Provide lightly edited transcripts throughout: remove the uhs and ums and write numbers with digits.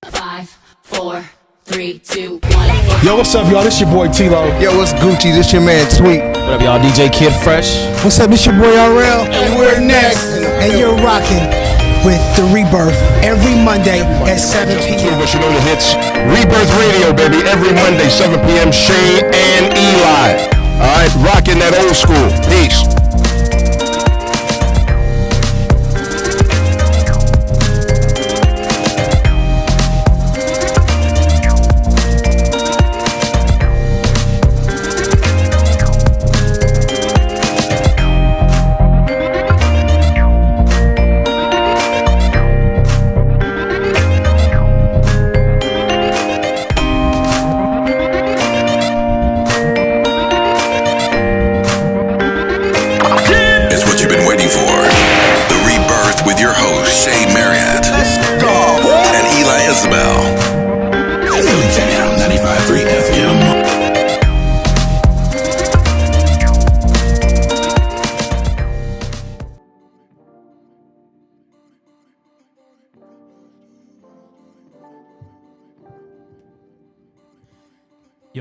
5, 4, 3, 2, 1. Yo, what's up, y'all? This your boy T-Lo. Yo, what's Gucci? This your man Tweet. What up, y'all? DJ Kid Fresh. What's up? This your boy RL. And we're next. And you're rocking with The Rebirth every Monday at 7 p.m. But you know the hits. Rebirth Radio, baby, every Monday, 7 p.m. Shane and Eli. All right, rocking that old school. Peace.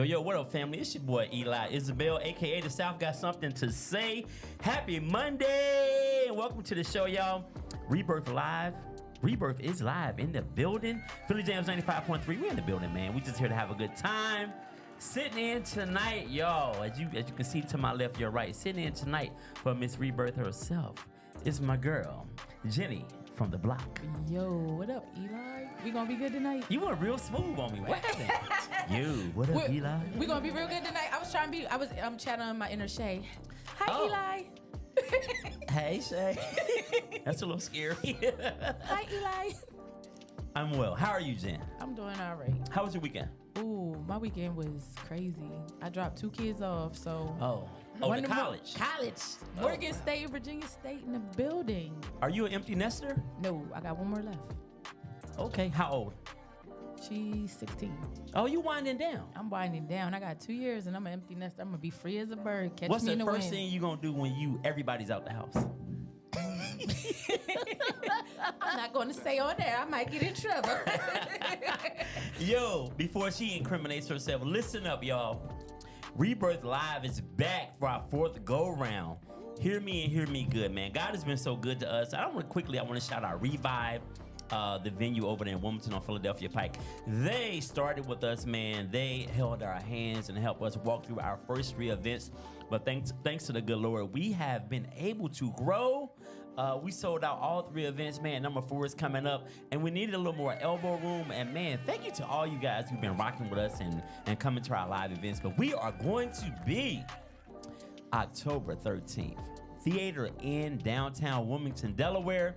Yo, what up, family? It's your boy Eli Isabel, aka The South Got Something to Say. Happy Monday! Welcome to the show, y'all. Rebirth Live. Rebirth is live in the building. Philly Jamz 95.3. We're in the building, man. We just here to have a good time. Sitting in tonight, y'all. As you can see to my left, your right. Sitting in tonight for Miss Rebirth herself is my girl, Jenny from the block. Yo, what up, Eli? We gonna be good tonight? You were real smooth on me. What happened? Yo, what up, Eli? We gonna be real good tonight. I'm chatting on my inner Shay. Hi, Eli. Hey, Shay. That's a little scary. Hi, Eli. I'm well. How are you, Jen? I'm doing all right. How was your weekend? Ooh, my weekend was crazy. I dropped 2 kids off, so. Oh, to college. College. Morgan State, Virginia State in the building. Are you an empty nester? No, I got one more left. Okay, how old? She's 16. Oh, you winding down. I'm winding down. I got 2 years and I'm an empty nester. I'm gonna be free as a bird. Catch What's me the in the first wind. thing you gonna do when everybody's out the house? I'm not gonna say on there. I might get in trouble. Yo, before she incriminates herself, listen up, y'all. Rebirth Live is back for our 4th go-round. Hear me and hear me good, man. God has been so good to us. I want to shout out Revive, the venue over there in Wilmington on Philadelphia Pike. They started with us, man. They held our hands and helped us walk through our first 3 events. But thanks to the good Lord, we have been able to grow. We sold out all 3 events, man. Number 4 is coming up, and we needed a little more elbow room. And man, thank you to all you guys who've been rocking with us and coming to our live events. But we are going to be October 13th, Theater in downtown Wilmington, Delaware.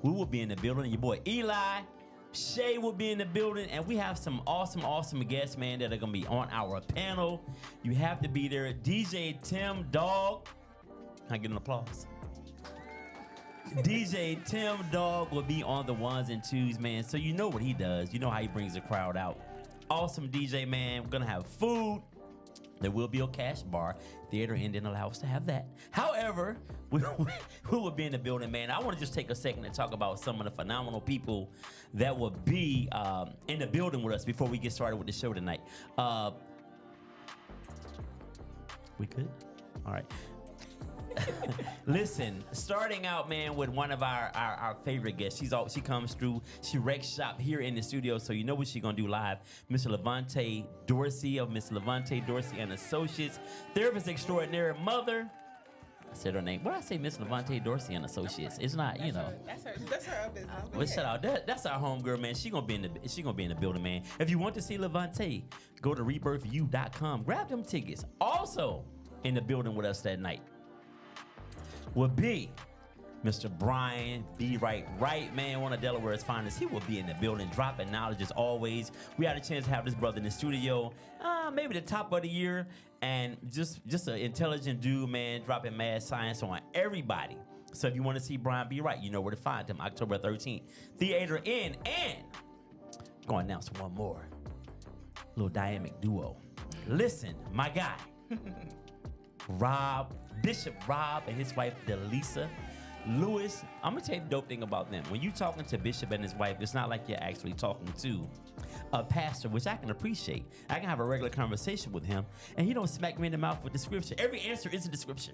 We will be in the building. Your boy Eli, Shay will be in the building, and we have some awesome guests, man, that are gonna be on our panel. You have to be there. DJ Tim Dog. Can I get an applause? DJ Tim Dog will be on the 1s and 2s, man. So you know what he does. You know how he brings the crowd out. Awesome DJ, man. We're gonna have food. There will be a cash bar. Theater Inn didn't allow us to have that. However, we will be in the building, man. I want to just take a second to talk about some of the phenomenal people that will be in the building with us before we get started with the show tonight. We good? All right. Listen, starting out, man, with one of our favorite guests. She comes through. She wrecks shop here in the studio, so you know what she's gonna do live. Mr. Levante Dorsey of Miss Levante Dorsey and Associates, therapist extraordinary, mother. I said her name. What did I say, Miss Levante Dorsey and Associates? It's not, you know. That's her business. Well, shout out. That's our homegirl, man. She gonna be in the building, man. If you want to see Levante, go to rebirthu.com. Grab them tickets. Also in the building with us that night will be Mr. Brian B. Right, man, one of Delaware's finest. He will be in the building, dropping knowledge as always. We had a chance to have this brother in the studio, maybe the top of the year, and just an intelligent dude, man, dropping mad science on everybody. So if you want to see Brian B. Right, you know where to find him, October 13th. Theater Inn, and going to announce one more. Little dynamic duo. Listen, my guy, Bishop Rob and his wife, Delisa. Lewis, I'm gonna tell you the dope thing about them. When you talking to Bishop and his wife, it's not like you're actually talking to a pastor, which I can appreciate. I can have a regular conversation with him, and he don't smack me in the mouth with the scripture. Every answer isn't the scripture.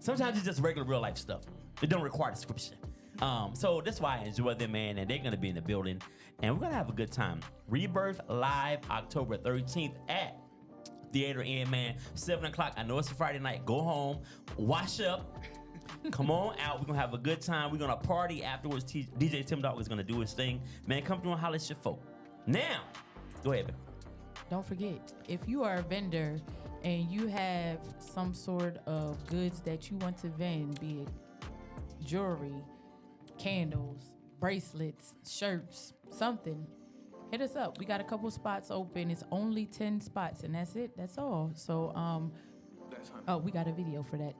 Sometimes it's just regular real life stuff. It don't require the scripture. So that's why I enjoy them, man, and they're gonna be in the building, and we're gonna have a good time. Rebirth Live, October 13th at Theater Inn, man, 7 o'clock. I know it's a Friday night. Go home, wash up. Come on out. We're going to have a good time. We're going to party afterwards. DJ Tim Dog is going to do his thing. Man, come through and holler at your folk. Now, go ahead, baby. Don't forget, if you are a vendor and you have some sort of goods that you want to vend, be it jewelry, candles, bracelets, shirts, something, hit us up. We got a couple spots open. It's only 10 spots, and that's it. That's all. So, we got a video for that.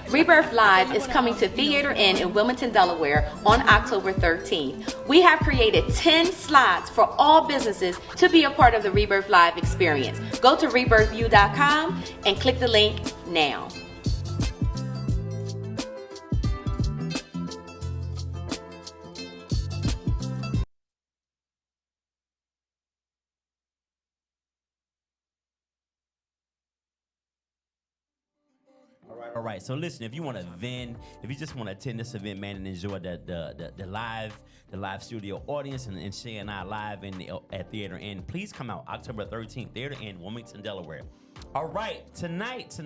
Rebirth Live is coming to Theater Inn in Wilmington, Delaware on October 13th. We have created 10 slots for all businesses to be a part of the Rebirth Live experience. Go to rebirthview.com and click the link now. All right. So listen, if you want to vend, if you just want to attend this event, man, and enjoy the live studio audience and Shay and I live at Theater Inn, please come out October 13th, Theater Inn, Wilmington, Delaware. All right, tonight,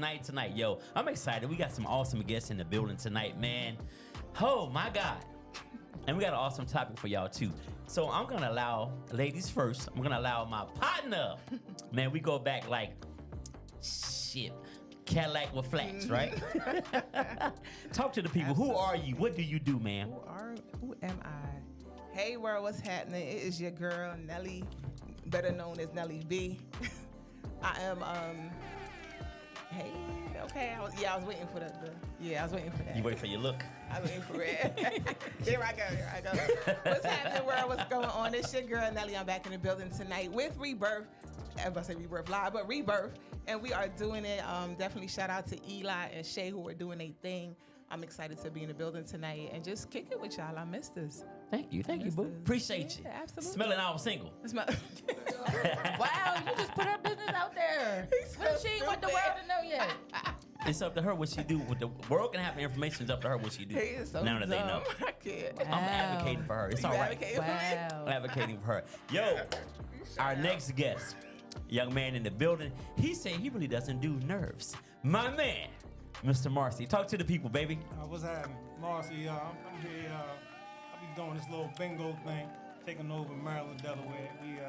yo, I'm excited. We got some awesome guests in the building tonight, man. Oh my God. And we got an awesome topic for y'all too. So I'm gonna allow ladies first. I'm gonna allow my partner. Man, we go back like shit. Cadillac with flats, right? Talk to the people. Absolutely. Who are you? What do you do, man? Who am I? Hey world, what's happening? It is your girl Nelly, better known as Nelly B. I am hey, okay. I was waiting for I was waiting for that. You waiting for your look? I was waiting for it. Here I go. What's happening, world? What's going on? It's your girl Nelly. I'm back in the building tonight with Rebirth. I was about to say Rebirth Live, but Rebirth. And we are doing it. Definitely shout out to Eli and Shay who are doing their thing. I'm excited to be in the building tonight and just kick it with y'all. I missed this. Thank you, boo. Appreciate you. Absolutely. Smelling our single. Wow, you just put her business out there. She ain't want the world to know yet. It's up to her what she do. What the world can have the information. It's up to her what she do. He is so now that they know. I can't. Wow. I'm advocating for her. It's all right. Wow. I'm advocating for her. Yo, our next guest. Young man in the building, he said he really doesn't do nerves. My man, Mr. Marcy. Talk to the people, baby. What's happening? Marcy, I'm here. I be doing this little bingo thing, taking over Maryland, Delaware. We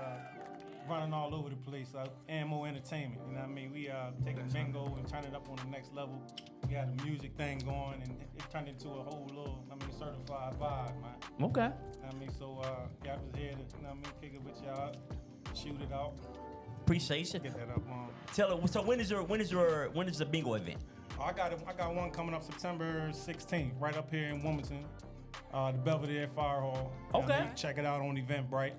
running all over the place, Ammo Entertainment, you know what I mean? We taking bingo and turning it up on the next level. We got a music thing going, and it turned into a whole little, certified vibe, man. Okay. You know what I mean? So, yeah, I was here to, kick it with y'all, shoot it out. Appreciate you. Get that up. Tell her. So when is the bingo event? I got one coming up September 16th, right up here in Wilmington, the Belvedere Fire Hall. Okay. Check it out on Eventbrite.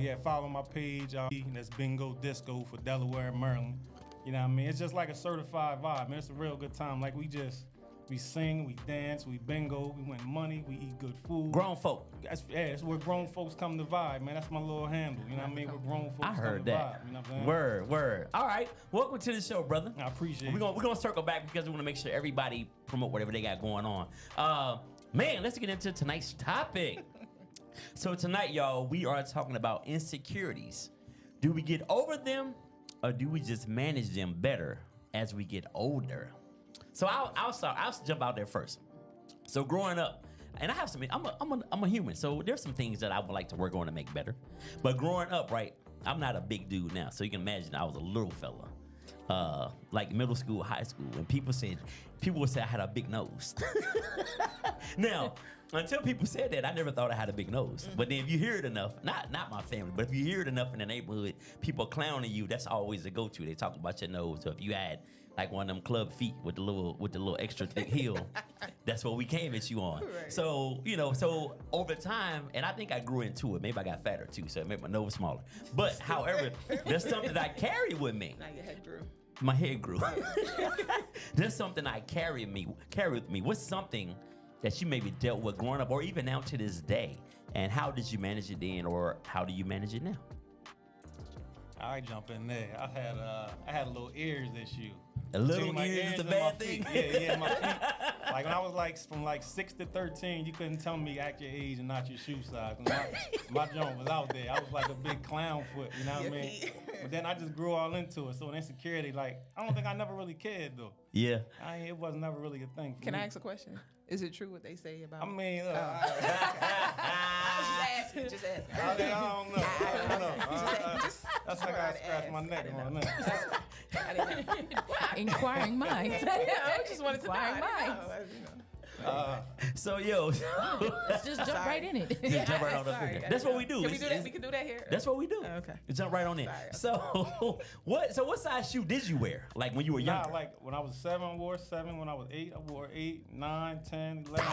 Yeah, follow my page. That's Bingo Disco for Delaware and Maryland. You know what I mean? It's just like a certified vibe, man. It's a real good time. Like we sing, we dance, we bingo, we win money, we eat good food. Grown folk. That's where grown folks come to vibe, man. That's my little handle. You know what I mean? Where grown folks I heard come to that. vibe. You know what I'm saying? Word. All right. Welcome to the show, brother. I appreciate it. We're gonna circle back because we want to make sure everybody promote whatever they got going on. Man, let's get into tonight's topic. So tonight, y'all, we are talking about insecurities. Do we get over them, or do we just manage them better as we get older? So I'll jump out there first. So growing up, and I have some, I'm a human, so there's some things that I would like to work on to make better. But growing up, right, I'm not a big dude now, so you can imagine I was a little fella, like middle school, high school, and people would say I had a big nose. Now, until people said that, I never thought I had a big nose. But then if you hear it enough, not my family, but if you hear it enough in the neighborhood, people clowning you, that's always the go-to. They talk about your nose. So if you had like one of them club feet with the little extra thick heel, that's what we came at you on. Right. So, so over time, and I think I grew into it. Maybe I got fatter too, so it made my nose smaller. But however, there's something that I carry with me. Now your head grew. My hair grew. There's something I carry with me. What's something that you maybe dealt with growing up, or even now to this day, and how did you manage it then, or how do you manage it now? I jump in there. I had a little ears issue. A little Between my ears is a and bad my thing. feet. Yeah, my feet. Like when I was like from like 6 to 13, you couldn't tell me act your age and not your shoe size. My joint was out there. I was like a big clown foot, you know what I mean? But then I just grew all into it. So insecurity, like I don't think I never really cared though. Yeah. It was never really a thing for Can me. I ask a question? Is it true what they say about? I mean, I was just asking. I don't know. I don't know. That's how I gotta scratch my neck on that. I didn't know. Inquiring minds. I just wanted to know. Inquiring I minds. didn't know. So yo, Let's just jump right in it. just jump right on up in there. That's what we do. Can we do that? We can do that here. That's what we do. Okay. Jump right on in. Sorry, So what size shoe did you wear? Like when you were younger? Like when I was 7, I wore 7. When I was 8, I wore 8, 9, 10, 11, 12. Wow.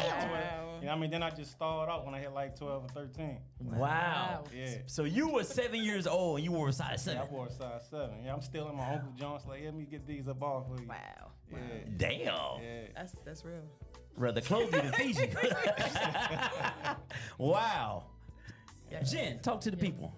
You know what I mean? Then I just started out when I hit like 12 or 13. Wow. Yeah. So you were 7 years old and you wore a size 7. Yeah, I wore a size 7. Yeah, I'm still in my Uncle John's. Like, let me get these up off for you. Wow. Yeah. Damn. Yeah. That's real. Bro, the clothes didn't feed you. Wow. Jen, talk to the people.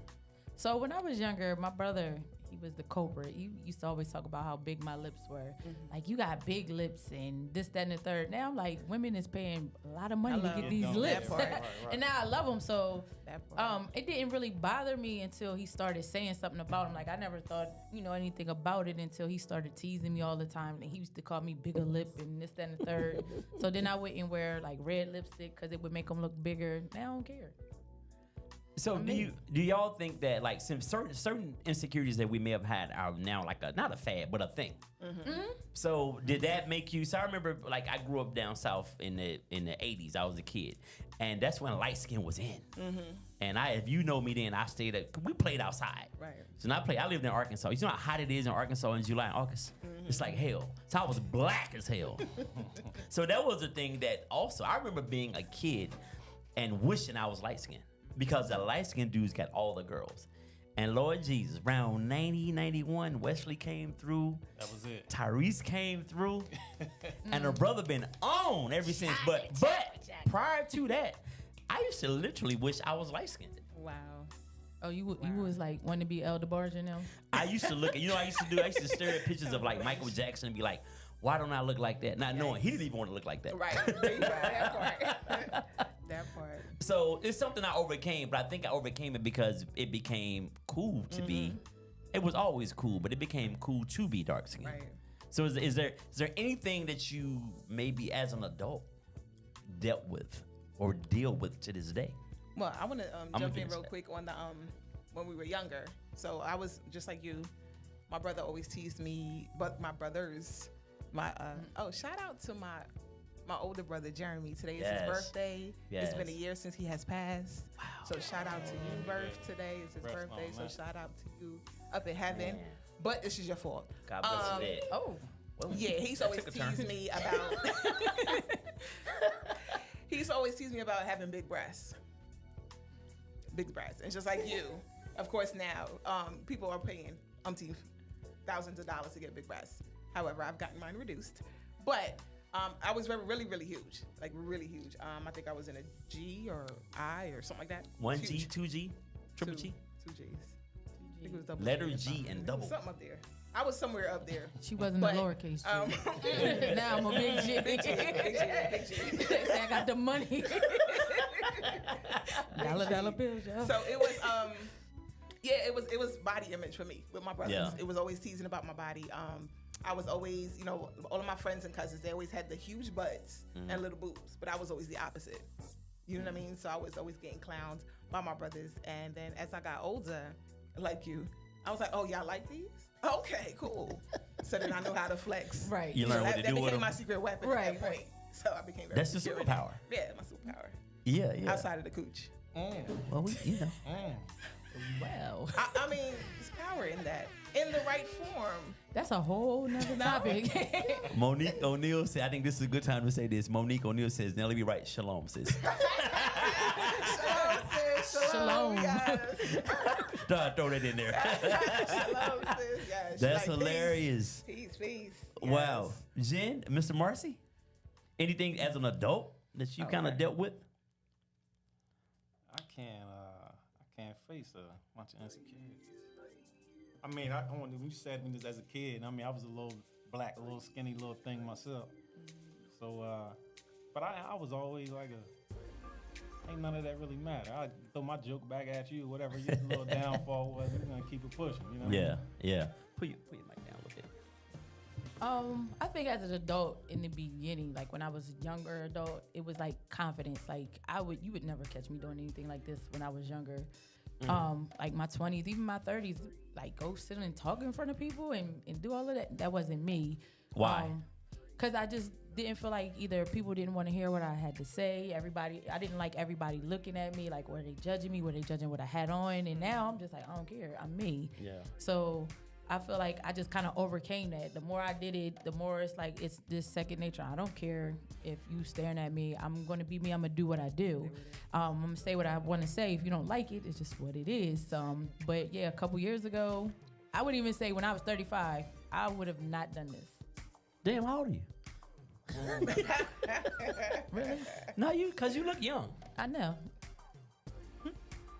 So when I was younger, my brother, he was the culprit. He used to always talk about how big my lips were. Like, you got big lips and this, that, and the third. Now I'm like, women is paying a lot of money to get these lips. Right. And now I love them. So That part. it didn't really bother me until he started saying something about him. Like, I never thought, anything about it until he started teasing me all the time. And he used to call me bigger lip and this, that, and the third. So then I wouldn't wear like red lipstick because it would make him look bigger. Now I don't care. So do y'all think that like some certain insecurities that we may have had are now like not a fad but a thing? Mm-hmm. So did that make you? So I remember like I grew up down south in the 80s. I was a kid, and that's when light skin was in. And if you know me, then we played outside. Right. So I lived in Arkansas. You know how hot it is in Arkansas in July and August? It's like hell. So I was black as hell. So that was a thing that also I remember being a kid and wishing I was light skinned. Because the light-skinned dudes got all the girls. And Lord Jesus, around 90, 91, Wesley came through. That was it. Tyrese came through. And her brother been on ever since. But prior to that, I used to literally wish I was light-skinned. Wow. Oh, you was like wanting to be El DeBarge now? I used to look at, I used to stare at pictures of like Michael Jackson and be like, why don't I look like that? Not knowing he didn't even want to look like that. Right. There you go. That part. That part. So it's something I overcame, but I think I overcame it because it became cool to be. It was always cool, but it became cool to be dark skinned. Right. So is there anything that you maybe as an adult dealt with or deal with to this day? Well, I want to jump in against real that. quick on the when we were younger. So I was just like you. My brother always teased me, but my brothers, shout out to my older brother Jeremy. Today is his birthday. It's been a year since he has passed. Wow. So shout out to you, Birth. Today is his birthday. So shout out to you up in heaven. Man. But this is your fault. God bless you. Oh. Yeah, he's always teased me about. He's always teased me about having big breasts. Big breasts. It's just like you. Of course, now people are paying umpteen thousands of dollars to get big breasts. However, I've gotten mine reduced. But I was really, really huge. Like really huge. I think I was in a G or I or something like that. 1G, 2G, triple G? 2 Gs. I think it was double Letter G or G something. and double. Something up there. I was somewhere up there. She wasn't But, a lowercase G. Now I'm a big G. Big G. Big G. They say I got the money. Dollar bills, y'all. So it was it was body image for me with my brothers. Yeah. It was always teasing about my body. I was always, all of my friends and cousins, they always had the huge butts and little boobs, but I was always the opposite. You know what I mean? So I was always getting clowned by my brothers. And then as I got older, like you, I was like, oh, y'all like these? Okay, cool. So then I knew how to flex. Right. You learn what to that do with became them. my secret weapon Right, at that point. So I became very That's the secure. superpower. Yeah, my superpower. Yeah. Outside of the cooch. Well, Well, I mean, there's power in that. In the right form. that's a whole nother topic. Monique O'Neal said, I think this is a good time to say this. Monique O'Neal says, Nelly be right. Shalom, sis. Shalom, sis. Shalom. Throw that in there. Shalom, sis. Yes. That's Like, hilarious. Peace. Wow. Jen, Mr. Marcy, anything as an adult that you kind of dealt with? I can't face a bunch of insecurities. I mean, when you said me this as a kid, I mean, I was a little black, a little skinny little thing myself. So, but I was always like ain't none of that really matter. I throw my joke back at you, whatever your little downfall was, we're gonna keep it pushing, you know? Yeah. Put your mic down a little bit. I think as an adult in the beginning, like when I was a younger adult, it was like confidence. Like you would never catch me doing anything like this when I was younger. Like my 20s, even my 30s, like go sit and talk in front of people and do all of that. That wasn't me. Why? Because I just didn't feel like either people didn't want to hear what I had to say. I didn't like everybody looking at me. Like, were they judging me? Were they judging what I had on? And now I'm just like, I don't care. I'm me. Yeah. So I feel like I just kind of overcame that. The more I did it, the more it's like it's this second nature. I don't care if you staring at me. I'm going to be me. I'm going to do what I do. I'm going to say what I want to say. If you don't like it, it's just what it is. But yeah, a couple years ago, I would even say when I was 35, I would have not done this. Damn, how old are you? Really? No, because you look young. I know.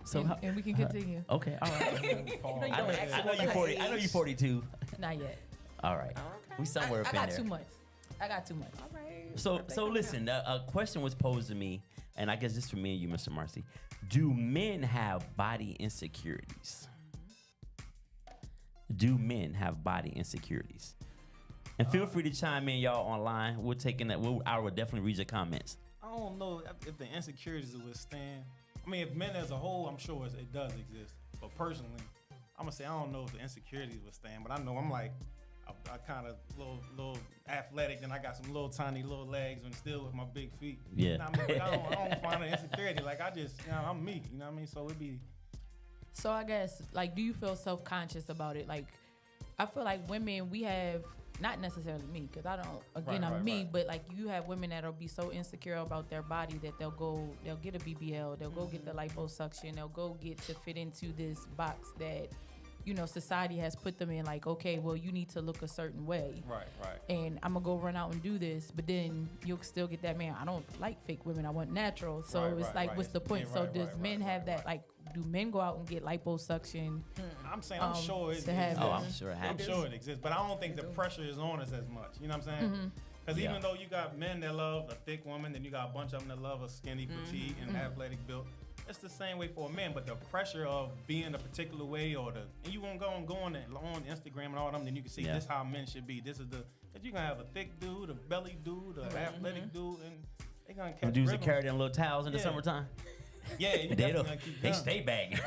So and we can continue. Okay, all right. I know you're 40. I know you're 42. Not yet. All right. We somewhere up in there. I got 2 months. All right. So listen, a question was posed to me, and I guess this for me and you, Mr. Marcy. Do men have body insecurities? Do men have body insecurities? And feel free to chime in, y'all, online. We're taking that. I will definitely read your comments. I don't know if the insecurities will withstand. I mean, if men as a whole, I'm sure it does exist. But personally, I'm gonna say I don't know if the insecurities withstand. But I know I'm like, I kind of little athletic, and I got some little tiny little legs, and still with my big feet. Yeah. You know what I mean? But I don't find an insecurity. Like I just, I'm me. You know what I mean? So it'd be. So I guess, like, do you feel self-conscious about it? Like, I feel like women, we have. Not necessarily me, because I don't. Again, I'm me, but like you have women that'll be so insecure about their body that they'll get a BBL, they'll go get the liposuction, they'll go get to fit into this box that, society has put them in. Like, okay, well, you need to look a certain way, right, and I'm gonna go run out and do this, but then you'll still get that man. I don't like fake women. I want natural. So it's like, what's the point? So does men have that? Like, do men go out and get liposuction? I'm saying I'm sure it exists. I'm sure it happens. I'm sure it exists, but I don't think the pressure is on us as much. You know what I'm saying? Because even though you got men that love a thick woman, then you got a bunch of them that love a skinny, petite, and athletic built. It's the same way for a man, but the pressure of being a particular way, and you won't go on Instagram and all them, then you can see this how men should be. This is because you gonna have a thick dude, a belly dude, an athletic dude, and they gonna catch dudes that rhythm. carry them little towels in the summertime. Yeah, you definitely gonna keep they going. stay bagging.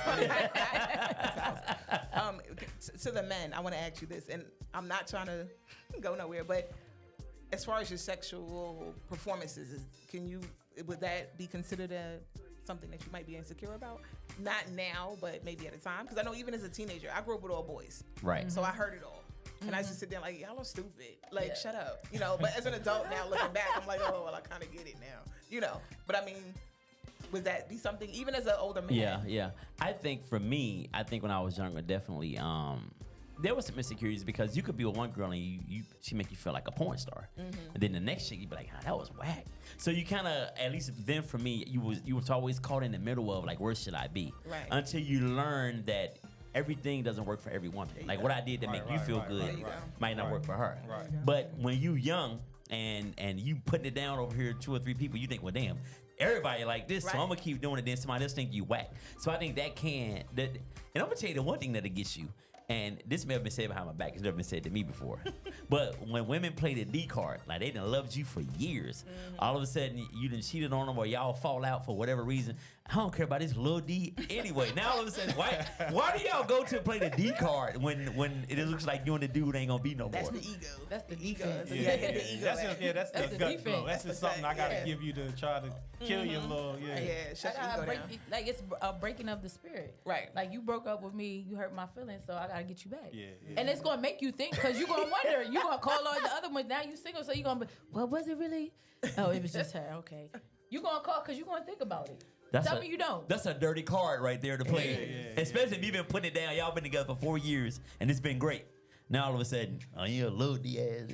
To the men, I want to ask you this, and I'm not trying to go nowhere, but as far as your sexual performances, would that be considered something that you might be insecure about? Not now, but maybe at a time. Because I know even as a teenager, I grew up with all boys. Right. So I heard it all. And I used to sit there like, y'all are stupid. Like, shut up. But as an adult now, looking back, I'm like, oh, well, I kind of get it now. But I mean, would that be something, even as an older man? Yeah. I think for me, when I was younger, definitely, there was some insecurities because you could be with one girl and she make you feel like a porn star, and then the next chick you'd be like, that was whack. So you kind of, at least then for me, you was always caught in the middle of like, where should I be? Right. Until you learn that everything doesn't work for every woman. Like what I did to make you feel good might not work for her. Right. But when you young and you putting it down over here 2 or 3 people, you think, well, damn, everybody like this, so I'm gonna keep doing it. Then somebody else think you whack. So I think and I'm gonna tell you the one thing that'll get you. And this may have been said behind my back. It's never been said to me before. But when women play the D card, like they done loved you for years, all of a sudden you done cheated on them or y'all fall out for whatever reason. I don't care about this little D anyway. Now all of a sudden, why do y'all go to play the D card when it looks like you and the dude ain't gonna be no more? That's the ego. That's the defense. The ego. That's the gut blow. That's just something I gotta give you to try to kill your little shut your ego down. Like it's a breaking of the spirit. Right. Like you broke up with me, you hurt my feelings, so I gotta get you back. Yeah. And it's gonna make you think because you're gonna wonder. You're gonna call all the other ones. Now you single, so you're gonna be, well, was it really? Oh, it was just her. Okay. You're gonna call because you're gonna think about it. Tell me you don't. That's a dirty card right there to play. Especially if you've been putting it down. Y'all been together for 4 years, and it's been great. Now all of a sudden, oh, you load the ass.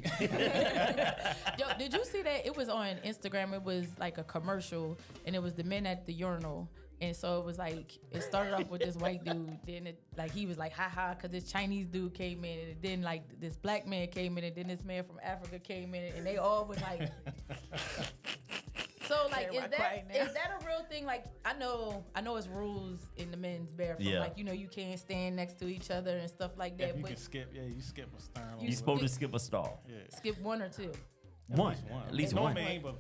Yo, did you see that? It was on Instagram. It was like a commercial, and it was the men at the urinal. And so it was like, it started off with this white dude. Then it, like, he was like, haha, because this Chinese dude came in. And then, like, this black man came in. And then this man from Africa came in. And they all was like... So, like, is that a real thing? Like, I know it's rules in the men's bathroom. Yeah. Like, you know, you can't stand next to each other and stuff like that. You but can skip, you skip a stern. You're supposed to skip a stall. Yeah. Skip one or two. At least one. No man, but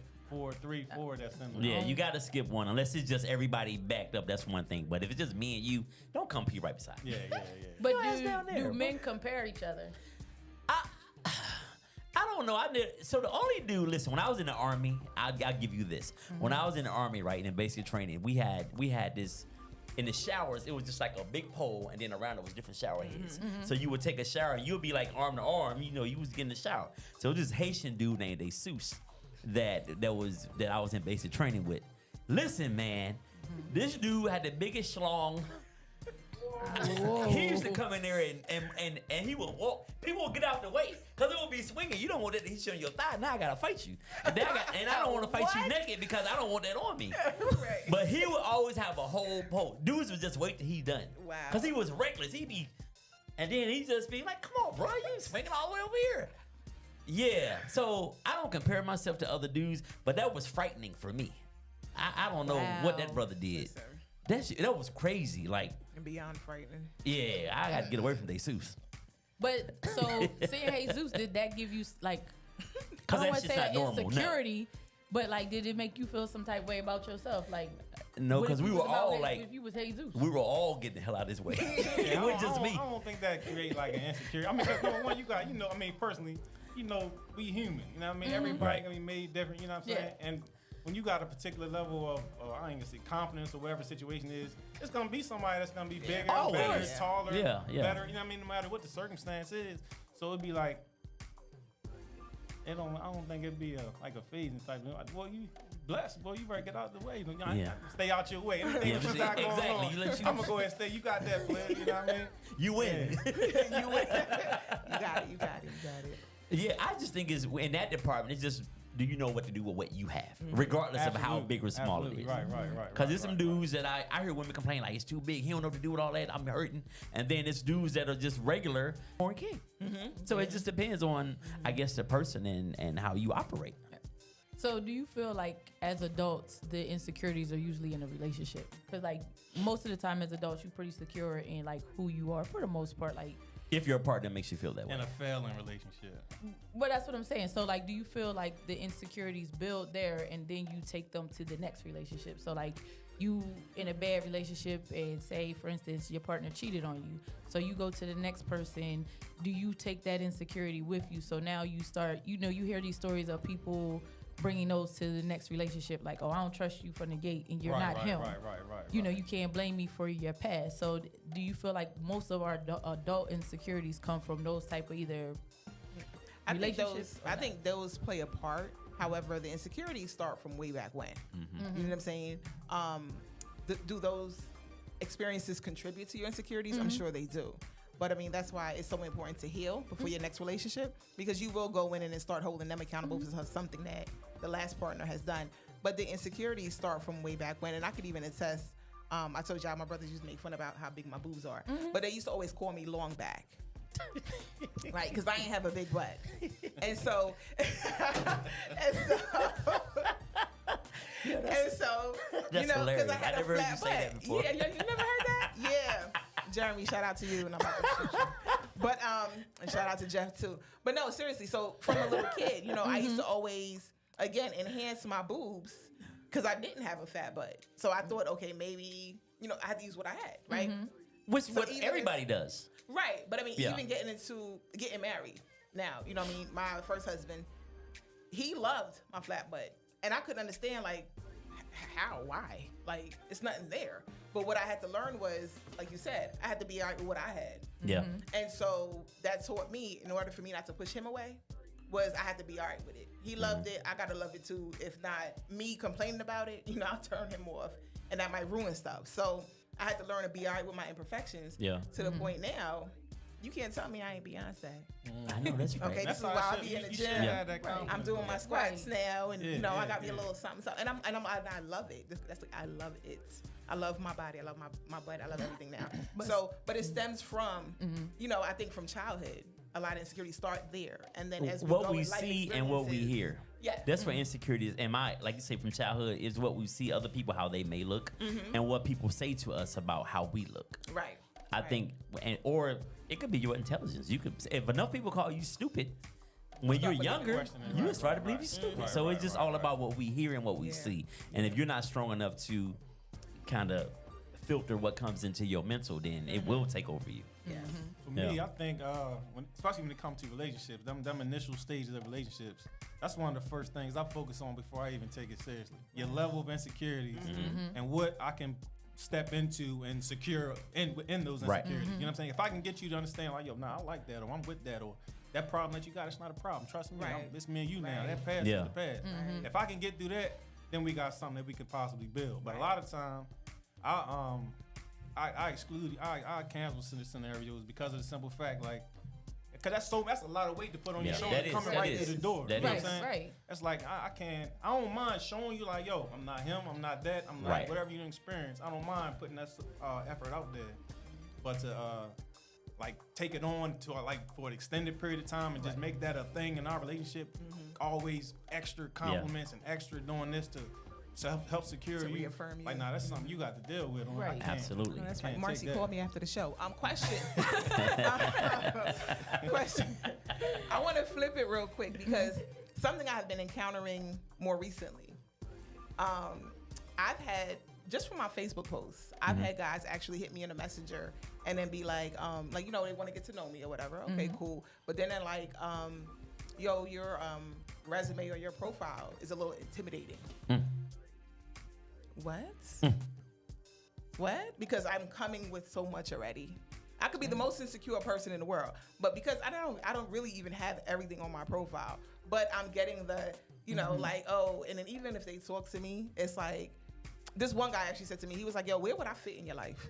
3, 4. That's in Yeah, you got to skip one unless it's just everybody backed up. That's one thing. But if it's just me and you, don't come pee right beside me. Yeah. But do men compare each other? I don't know. So the only dude, listen, when I was in the Army, I'll give you this. When I was in the Army, right, in basic training, we had this, in the showers, it was just like a big pole, and then around it was different shower heads. So you would take a shower, and you'd be like arm to arm, you know, you was getting the shower. So this Haitian dude named Jesus that I was in basic training with. Listen, man, this dude had the biggest schlong. He used to come in there and he would walk. People would get out the way because it would be swinging. You don't want that. He's showing your thigh. Now I gotta fight you, and I don't want to fight you naked because I don't want that on me. Right. But he would always have a whole pole. Dudes would just wait till he done. Wow. Because he was reckless. And then he just be like, "Come on, bro, you swinging all the way over here." Yeah. So I don't compare myself to other dudes, but that was frightening for me. I don't know what that brother did. That was crazy. Like, and beyond frightening. Yeah, I got to get away from Jesus. But so seeing Jesus, did that give you like? I don't want to say not normal, insecurity, but like, did it make you feel some type of way about yourself? Like, no, because we were all like, if you was Jesus, we were all getting the hell out of this way. It wasn't just me. I don't think that create like an insecurity. I mean, because number one, you got, you know, I mean, personally, you know, we human. You know what I mean? Everybody gonna be made different. You know what I'm saying? And when you got a particular level of, I ain't gonna say confidence or whatever situation is, it's gonna be somebody that's gonna be bigger, better, taller, better. You know what I mean? No matter what the circumstance is. So it'd be like, I don't think it'd be like a phasing type. Like, well, you blessed, boy. You better get out of the way. You know, stay out your way. Anything that's not going on, I'm gonna go ahead and stay. You got that, player. You know what I mean? You win. You win. You got it. Yeah, I just think it's in that department. It's just, do you know what to do with what you have, regardless of how big or small it is? Right. Because there's some dudes that I hear women complain like, it's too big. He don't know what to do with all that. I'm hurting. And then it's dudes that are just regular born king. So it just depends on, I guess, the person and how you operate. So do you feel like as adults, the insecurities are usually in a relationship? Because like most of the time as adults, you're pretty secure in like who you are for the most part. Like, if your partner makes you feel that way. In a failing relationship. But that's what I'm saying. So like, do you feel like the insecurities build there and then you take them to the next relationship? So like, you in a bad relationship and say, for instance, your partner cheated on you. So you go to the next person. Do you take that insecurity with you? So now you start, you know, you hear these stories of people bringing those to the next relationship, like, oh, I don't trust you from the gate, and you're not him. Right. You know, you can't blame me for your past. So, do you feel like most of our adult insecurities come from those type of either relationships? I think those play a part. However, the insecurities start from way back when. You know what I'm saying? Do those experiences contribute to your insecurities? I'm sure they do. But I mean, that's why it's so important to heal before your next relationship, because you will go in and start holding them accountable for something that the last partner has done. But the insecurities start from way back when, and I could even attest. I told y'all my brothers used to make fun about how big my boobs are, but they used to always call me long back. Right, because I ain't have a big butt, and so you know, because I had a flat butt. Yeah, you never heard that? Yeah. Jeremy, shout out to you, and I'm about to shoot you. But and shout out to Jeff too. But no, seriously. So from a little kid, you know, I used to always enhance my boobs because I didn't have a fat butt. So I thought, okay, maybe I had to use what I had, right? Which what everybody does, right? But I mean, even getting married now, you know what I mean? My first husband, he loved my flat butt, and I couldn't understand like how, why, like it's nothing there. But what I had to learn was, like you said, I had to be all right with what I had. Yeah. And so that taught me, in order for me not to push him away, was I had to be all right with it. He loved it. I gotta love it too. If not me complaining about it, I'll turn him off, and that might ruin stuff. So I had to learn to be all right with my imperfections. Yeah. To the point now, you can't tell me I ain't Beyonce. I know that's right. Okay, this is why I be in the gym. I'm doing my squats now, and I got me a little something, and I love it. I love it. I love my body. I love my butt. I love everything now. But it stems from, I think from childhood. A lot of insecurities start there, and then as what we see and what we hear. Yeah, that's where insecurities. And like you say, from childhood is what we see other people how they may look, and what people say to us about how we look. Right. I think, or it could be your intelligence. You could, if enough people call you stupid when you're younger, you just try to believe you're stupid. So it's just all about what we hear and what we see. And if you're not strong enough to kind of filter what comes into your mental, then it will take over you. For me, I think, especially when it comes to relationships, them initial stages of relationships, that's one of the first things I focus on before I even take it seriously. Your level of insecurities and what I can step into and secure in those insecurities. You know what I'm saying? If I can get you to understand, like, yo, nah, I like that, or I'm with that, or that problem that you got, it's not a problem. Trust me, it's me and you now. That past is the past. If I can get through that, then we got something that we could possibly build. But a lot of time, I cancel scenarios because of the simple fact, like, because that's a lot of weight to put on your shoulder coming right through the door. You know what I'm saying? Right. That's like, I don't mind showing you, like, yo, I'm not him, I'm not that, I'm not whatever you experience. I don't mind putting that effort out there. But to like take it on to for an extended period of time and just make that a thing in our relationship, always extra compliments and extra doing this to help secure you. Reaffirm you. Like, nah, that's something you got to deal with. Right. Absolutely. No, that's right. Marcy called me after the show. Question. Question. I want to flip it real quick because something I've been encountering more recently. I've had, just from my Facebook posts, I've had guys actually hit me in a messenger and then be like, they want to get to know me or whatever. Okay, cool. But then they're like, yo, your resume or your profile is a little intimidating. What? What? Because I'm coming with so much already. I could be the most insecure person in the world, but because I don't really even have everything on my profile, but I'm getting the, like, oh, and then even if they talk to me, it's like, this one guy actually said to me, he was like, yo, where would I fit in your life?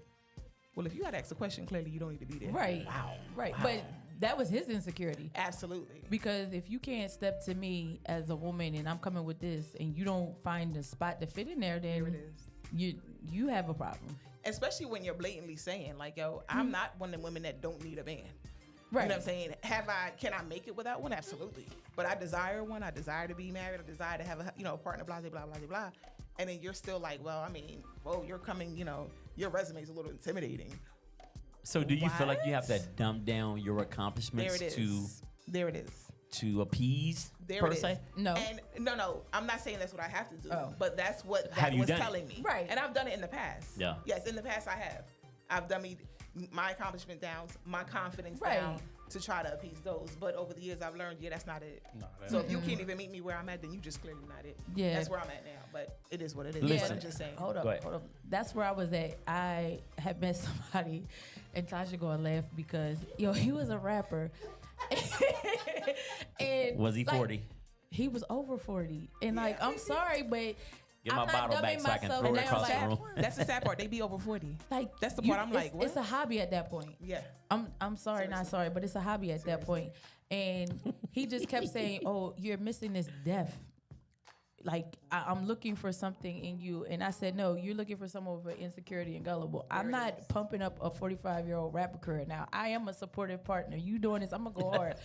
Well, if you had asked a question, clearly you don't need to be there. Right. Wow. Right. Wow. But that was his insecurity. Absolutely. Because if you can't step to me as a woman and I'm coming with this and you don't find a spot to fit in there, then it is. You have a problem. Especially when you're blatantly saying, like, yo, I'm not one of the women that don't need a man. Right. You know what I'm saying? Can I make it without one? Absolutely. But I desire one. I desire to be married. I desire to have a partner, blah, blah, blah, blah, blah. And then you're still like, well, I mean, whoa, you're coming, your resume is a little intimidating. So do you feel like you have to dumb down your accomplishments There it is. to appease There per it is. se? No. And no, I'm not saying that's what I have to do, but that's what Have that you was done it? telling me. Right. And I've done it in the past. Yeah. Yes, in the past I have. I've done my accomplishment down, my confidence Right. down to try to appease those. But over the years I've learned, that's not it. No, So if you can't even meet me where I'm at, then you just clearly not it. Yeah. That's where I'm at now. But it is what it is. Listen. I'm just saying. Hold Go ahead. up. That's where I was at. I had met somebody, and Tasha gonna laugh because he was a rapper. And Was he 40? He was over 40, and I'm sorry, but Get my I'm not bottle back dubbing so I can myself throw it now, across the like- room. That's the sad part. They be over 40. Like That's the part I'm like, what? It's a hobby at that point. Yeah. I'm sorry, not sorry, but it's a hobby at that point. And he just kept saying, "Oh, you're missing this depth. Like I'm looking for something in you." And I said, "No, you're looking for someone with insecurity and gullible. I'm not pumping up a 45-year-old rapper career now. I am a supportive partner. You doing this? I'm gonna go hard."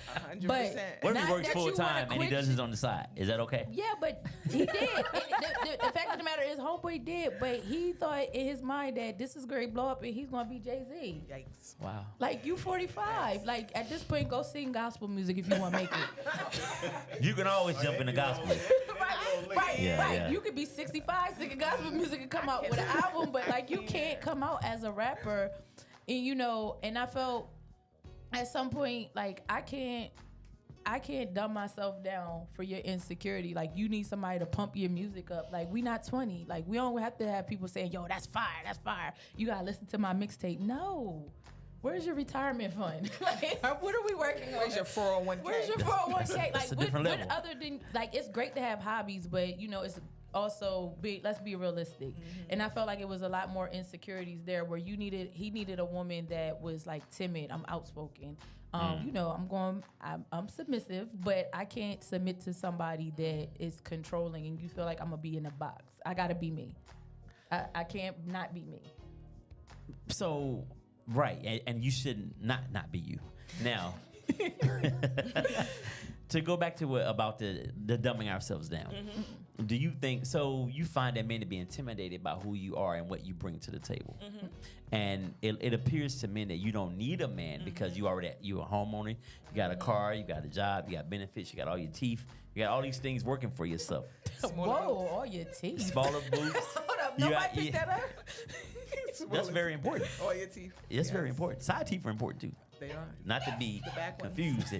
100%. But What if he not works that full you wanna time and he quit does his on the side? Is that okay? Yeah, but he did. The fact of the matter is, homeboy did, but he thought in his mind that this is going to blow up and he's going to be Jay-Z. Yikes. Wow. Like, you 45. Like, at this point, go sing gospel music if you want to make it. You can always jump in the gospel. Right. Yeah. You could be 65 singing gospel music and come out with an album, but, like, you can't come out as a rapper. And, and I felt at some point, like, I can't dumb myself down for your insecurity. Like, you need somebody to pump your music up. Like, we not 20. Like, we don't have to have people saying, yo, that's fire. You got to listen to my mixtape. No. where's your retirement fund? Like, what are we working on? Where's your 401k? Where's your 401k? Like, a different level. what other than, like, it's great to have hobbies, but, you know, it's also let's be realistic. And I felt like it was a lot more insecurities there where he needed a woman that was like timid. I'm outspoken. You know, I'm submissive, but I can't submit to somebody that is controlling and you feel like I'm gonna be in a box. I gotta be me. I can't not be me. So, right, and you should not be you. Now, to go back to about the dumbing ourselves down, do you think, so you find that men to be intimidated by who you are and what you bring to the table? And it appears to men that you don't need a man because you're a homeowner, you got a car, you got a job, you got benefits, you got all your teeth, you got all these things working for yourself. Whoa, all your teeth. Smaller boobs. Hold up, nobody picked that up? That's very important. All your teeth. It's very important. Side teeth are important too. They are. Not to be The back ones. confused,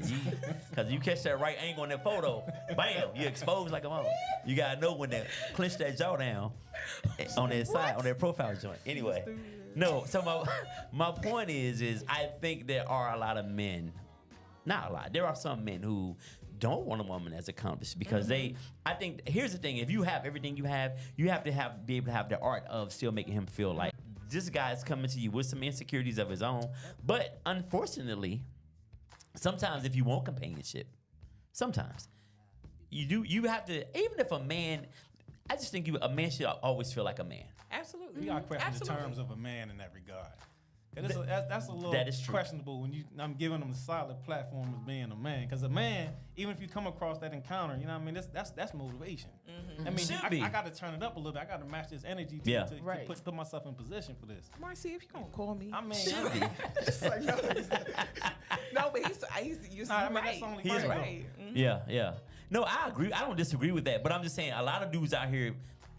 because you catch that right angle on that photo, bam, you exposed like a mom. You gotta know when to clench that jaw down on that side, on that profile joint. Anyway, no. So my point is I think there are a lot of men, not a lot. There are some men who don't want a woman that's accomplished because I think here's the thing: if you have everything you have to be able to have the art of still making him feel like this guy's coming to you with some insecurities of his own. But unfortunately, sometimes if you want companionship, sometimes you have to, even if a man, I just think a man should always feel like a man. Absolutely. You got to question Absolutely. the terms of a man in that regard. That's a little that is true. questionable when I'm giving them a solid platform as being a man. Because a man, even if you come across that encounter, you know what I mean, that's motivation. I mean, I got to turn it up a little bit. I got to match this energy to put myself in position for this. Marcy, if you gonna call me, I mean, it's like, no, but he's Nah, I mean, right. that's only He's fair. right. Yeah. No, I agree. I don't disagree with that. But I'm just saying, a lot of dudes out here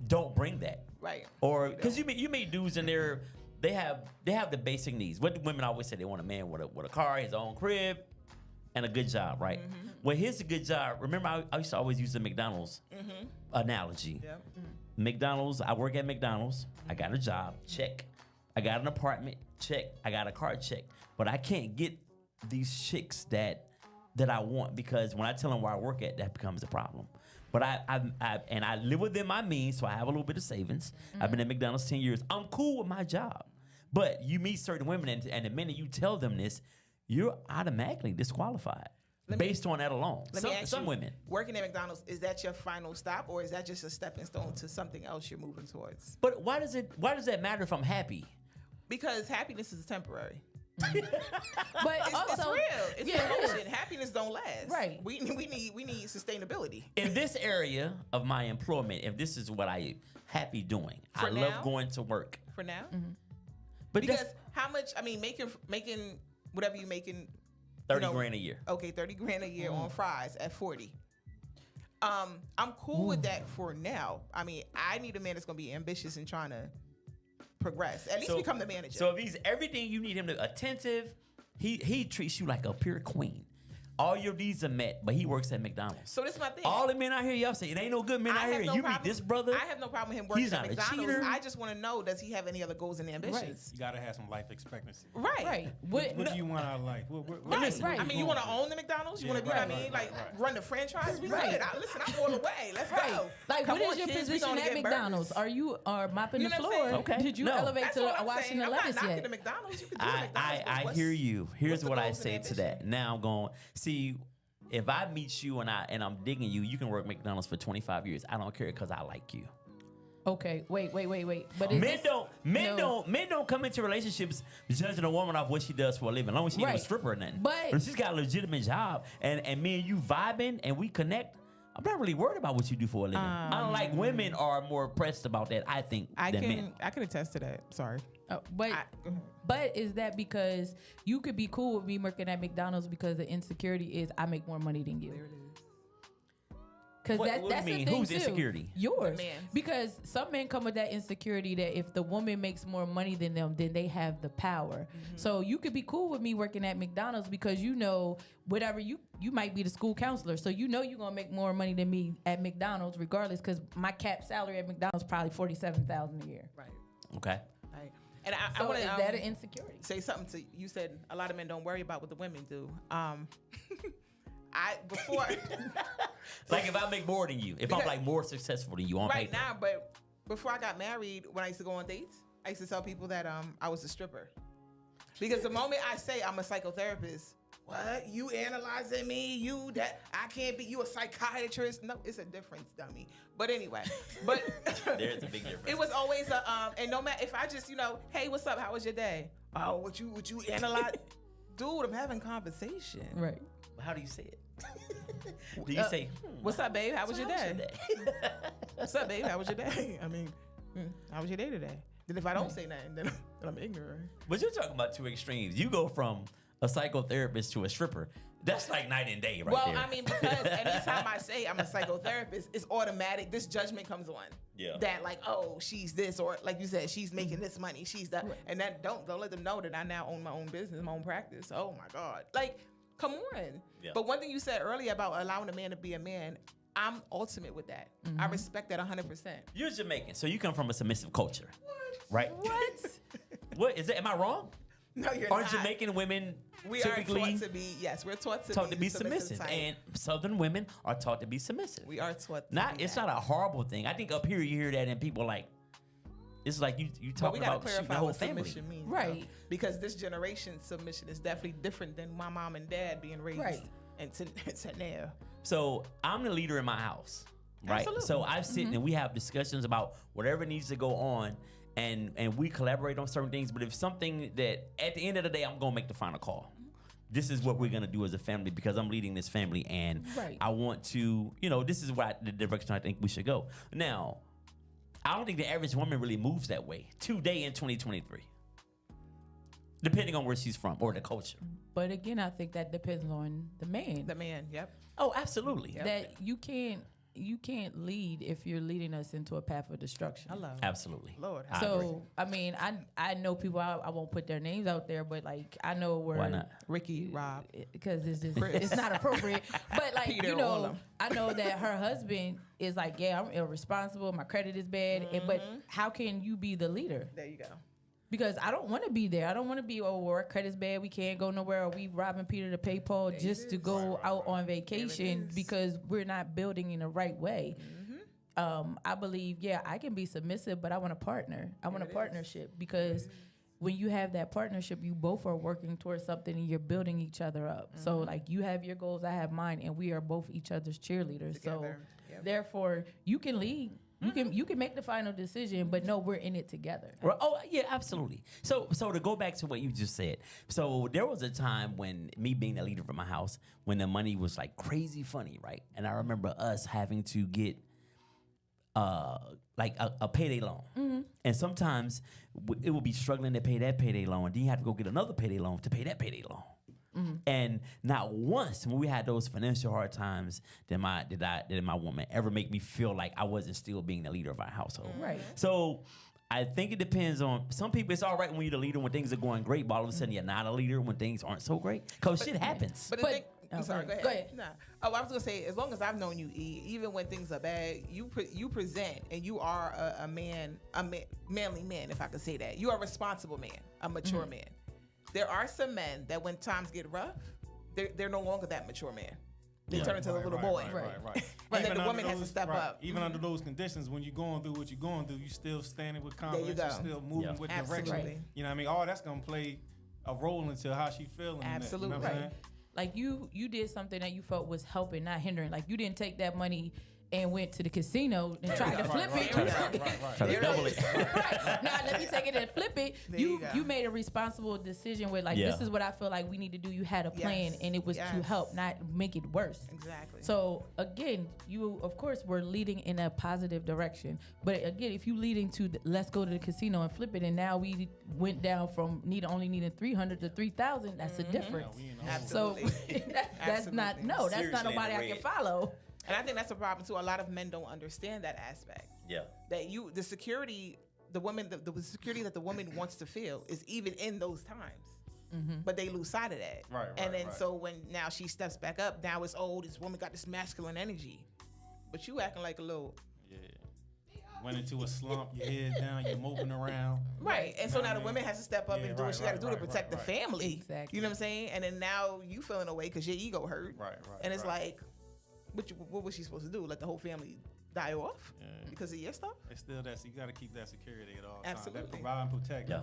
don't bring that. Right. Or because you meet dudes and they have the basic needs. What do women always say? They want a man with a car, his own crib, and a good job, right? Well, here's a good job. Remember, I used to always use the McDonald's analogy. Yep. McDonald's, I work at McDonald's. I got a job, check. I got an apartment, check. I got a car, check. But I can't get these chicks that I want because when I tell them where I work at, that becomes a problem. But I live within my means, so I have a little bit of savings. I've been at McDonald's 10 years. I'm cool with my job. But you meet certain women, and the minute you tell them this, you're automatically disqualified based on that alone. Some women. Working at McDonald's, is that your final stop, or is that just a stepping stone to something else you're moving towards? But why does that matter if I'm happy? Because happiness is temporary. But It's also, real. It's emotion. Happiness don't last. Right. We need sustainability. In this area of my employment, if this is what I happy doing, I love going to work. For now. But Because how much? I mean, making whatever you making. 30 grand a year. Okay, 30 grand a year on fries at 40. I'm cool with that for now. I mean, I need a man that's gonna be ambitious and trying to progress. At least become the manager. So if he's everything you need him to, attentive, he treats you like a pure queen. All your needs are met, but he works at McDonald's. So this is my thing. All the men out here, y'all say it ain't no good men out here. You meet this brother. I have no problem with him working He's at not a McDonald's. cheater. I just want to know, does he have any other goals and ambitions? You gotta have some life expectancy. Right. What do you want out of life? Right. I mean, you want to own the McDonald's? You want to, run the franchise? We good. Listen, I'm all the way. Let's go. Like, Come what on, is your kids, we position gonna at get McDonald's? burgers. Are you mopping You the know what I'm floor? saying? Okay. Did you No. elevate That's to what I'm washing saying. the I'm lettuce not knocking yet? the McDonald's. You can do the McDonald's. but I what's- hear you. Here's what's the what I goals and say to ambition? that. Now I'm going, see, if I meet you and I'm digging you, you can work McDonald's for 25 years. I don't care because I like you. Okay, wait. But is Men this- don't come into relationships judging a woman off what she does for a living, as long as she ain't a Right. stripper or nothing. But- if she's got a legitimate job and me and you vibing and we connect, I'm not really worried about what you do for a living. Unlike women are more pressed about that, I think, than men. I can attest to that. Sorry. But is that because you could be cool with me working at McDonald's because the insecurity is I make more money than you? There it is. Because What do that's you the mean? thing Whose too. insecurity? Yours. The man's. Because some men come with that insecurity that if the woman makes more money than them, then they have the power. So you could be cool with me working at McDonald's because you know whatever you might be the school counselor, so you know you're gonna make more money than me at McDonald's regardless. Because my cap salary at McDonald's is probably $47,000 a year. Right. Okay. Right. And I So want is to that an insecurity? say something to you. Said a lot of men don't worry about what the women do. Before Like if I make more than you, if I'm like more successful than you on right paper. now, but before I got married, when I used to go on dates, I used to tell people that I was a stripper. Because the moment I say I'm a psychotherapist, what? You analyzing me? You that I can't be you a psychiatrist? No, it's a difference, dummy. But anyway, but There's a big difference. it was always and no matter if I just, hey, what's up? How was your day? Oh, what you analyze? Dude, I'm having conversation. Right. How do you say it? Do you say, What's up, babe? How was your how's day? What's up, babe? How was your day? I mean, how was your day today? Then if I don't say nothing, then I'm ignorant. But you're talking about two extremes. You go from a psychotherapist to a stripper. That's like night and day, right Well, there. I mean, because anytime I say I'm a psychotherapist, it's automatic. This judgment comes on. Yeah. That like, oh, she's this, or like you said, she's making this money. She's that, and that don't let them know that I now own my own business, my own practice. Oh my God, like, come on. Yeah. But one thing you said earlier about allowing a man to be a man, I'm ultimate with that. I respect that 100%. You're Jamaican, so you come from a submissive culture, right? What? What is it? Am I wrong? No, you're Aren't not. Jamaican women We are typically taught to be, yes, we're taught to be submissive, type. and Southern women are taught to be submissive. We are taught to Not, be it's that. not a horrible thing. I think up here you hear that, and people like, it's like you But talking we gotta about shooting the clarify whole what family. submission means, Right. though. Because this generation's submission is definitely different than my mom and dad being raised. Right. And to now. So I'm the leader in my house, right? Absolutely. So I sit and we have discussions about whatever needs to go on, and we collaborate on certain things. But if something that at the end of the day, I'm gonna make the final call. This is what we're gonna do as a family because I'm leading this family, and Right. I want to, this is the direction I think we should go. Now, I don't think the average woman really moves that way today in 2023, depending on where she's from or the culture. But again, I think that depends on the man. The man, yep. Oh, absolutely. That you can't lead if you're leading us into a path of destruction. Hello. Absolutely. Lord. I agree. So I mean, I know people. I won't put their names out there, but like I know where. Why not? Ricky, Rob. Because it's just it's not appropriate. But like Peter, you all of know, 'em. I know that her husband is like, yeah, I'm irresponsible. My credit is bad. But how can you be the leader? There you go. Because I don't want to be there. I don't want to be, our credit's bad, we can't go nowhere, or we robbing Peter to pay Paul just to go out on vacation because we're not building in the right way. I believe, I can be submissive, but I want a partner. I want a partnership because when you have that partnership, you both are working towards something and you're building each other up. So like you have your goals, I have mine, and we are both each other's cheerleaders. Together. So Yep. therefore, you can lead. You can make the final decision, but no, we're in it together. Right. Oh yeah, absolutely. So to go back to what you just said, so there was a time when me being the leader of my house, when the money was like crazy funny, right? And I remember us having to get like a payday loan, and sometimes it would be struggling to pay that payday loan, then you have to go get another payday loan to pay that payday loan. And not once when we had those financial hard times did my woman ever make me feel like I wasn't still being the leader of our household. Right. So I think it depends on some people. It's all right when you're the leader when things are going great, but all of a sudden you're not a leader when things aren't so great. Cause shit happens. But, I'm sorry. Go ahead. Go ahead. Nah. Oh, I was gonna say, as long as I've known you, E, even when things are bad, you present, and you are a manly man, if I could say that. You are a responsible man, a mature man. There are some men that when times get rough, they're no longer that mature man. They turn into a little boy. Right. And then Even the under woman has to those- step right, up. Even under those conditions, when you're going through what you're going through, you still standing with confidence. go. You're still moving with Absolutely. direction. You know what I mean? All that's gonna play a role into how she feeling. Absolutely. You know what I'm saying? Like you did something that you felt was helping, not hindering. Like you didn't take that money and went to the casino and tried to flip it. Try to double it. Right. Now let me take it and flip it. There you go. You made a responsible decision with like, Yeah. this is what I feel like we need to do. You had a plan, Yes. and it was to Yes. help, not make it worse. Exactly. So again, you of course were leading in a positive direction. But again, if you leading to let's go to the casino and flip it, and now we went down from only needing 300 to 3,000, that's a difference. So Absolutely. that's not that's Seriously, not nobody I Red. can follow. And I think that's a problem too. A lot of men don't understand that aspect. Yeah. That the security, the security that the woman wants to feel is even in those times. But they lose sight of that. Right, And then right. so when now she steps back up, now it's this woman got this masculine energy. But you acting like a little went into a slump, your head down, you're moping around. Right. And so now the women has to step up and do what she got to do to protect the right. family. Exactly. You know what I'm saying? And then now you feeling away because your ego hurt. Right. And it's like, what was she supposed to do? Let the whole family die off because of your stuff? It's still you got to keep that security at all times. Absolutely. That provide and protect. Yeah.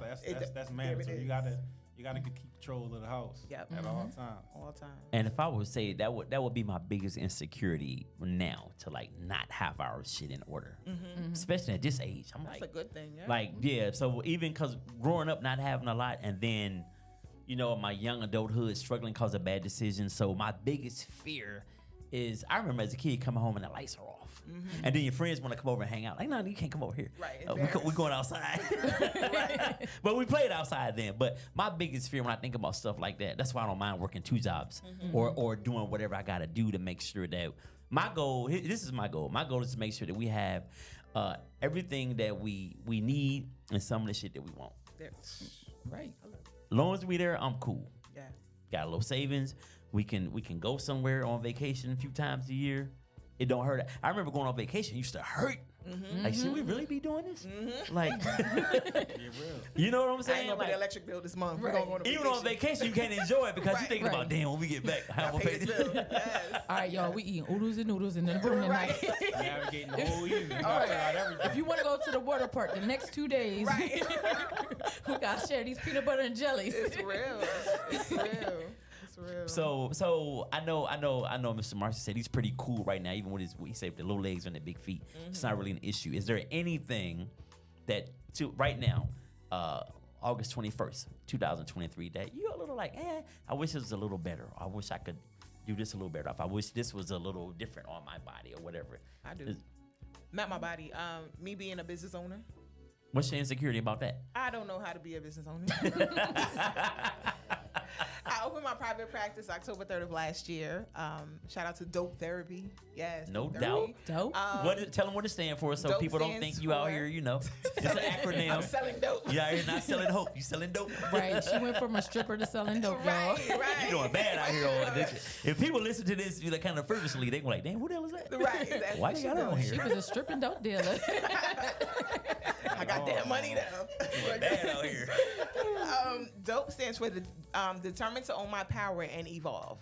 That's mandatory. You got to keep control of the house at all times. All time. And if I would say that would be my biggest insecurity now, to like not have our shit in order, especially at this age. I'm That's like, a good thing. Yeah. like so even because growing up not having a lot, and then my young adulthood struggling because of bad decisions. So my biggest fear is, I remember as a kid coming home and the lights are off, and then your friends want to come over and hang out. Like, no, you can't come over here. Right. We're going outside. But we played outside then. But my biggest fear when I think about stuff like that, that's why I don't mind working 2 jobs or doing whatever I got to do to make sure that my goal. This is my goal. My goal is to make sure that we have everything that we need and some of the shit that we want. Right. As long as we there, I'm cool. Yeah. Got a little savings. We can go somewhere on vacation a few times a year. It don't hurt. I remember going on vacation. It used to hurt. Like, should we really be doing this? Like, you know what I'm I saying? ain't gonna pay Like, the electric bill this month. Right. We're gonna go even on vacation, you can't enjoy it because you're thinking about, damn, when we get back, how I'm gonna pay this this. bill. Yes. All right, y'all, we eating oodles and noodles in the room tonight. Navigating the whole evening. All right. Everything. If you want to go to the water park the next 2 days, Right. we gotta share these peanut butter and jellies. It's real. It's real. It's real. So I know Mr. Marcy said he's pretty cool right now, even with he said the low legs and the big feet. It's not really an issue. Is there anything that right now, August 21st, 2023, that you're a little like, I wish it was a little better. I wish I could do this a little better. If I wish this was a little different on my body or whatever. I do. Not my body. Me being a business owner. What's your insecurity about that? I don't know how to be a business owner. I opened my private practice October 3rd of last year. Shout out to Dope Therapy. Yes. No Dope doubt. Dope. Tell them what it stands for so Dope people don't stands think you out for- here, It's an acronym. I'm selling dope. You out here not selling hope. You selling dope. Right. She went from a stripper to selling dope, y'all. Right. You doing bad out here. If people listen to this kind of frivolously, they go like, damn, who the hell is that? Right. Exactly. Why they got her on She here? was a stripping dope dealer. I got that money now. Bad out here. Dope stands for determined to own my power and evolve.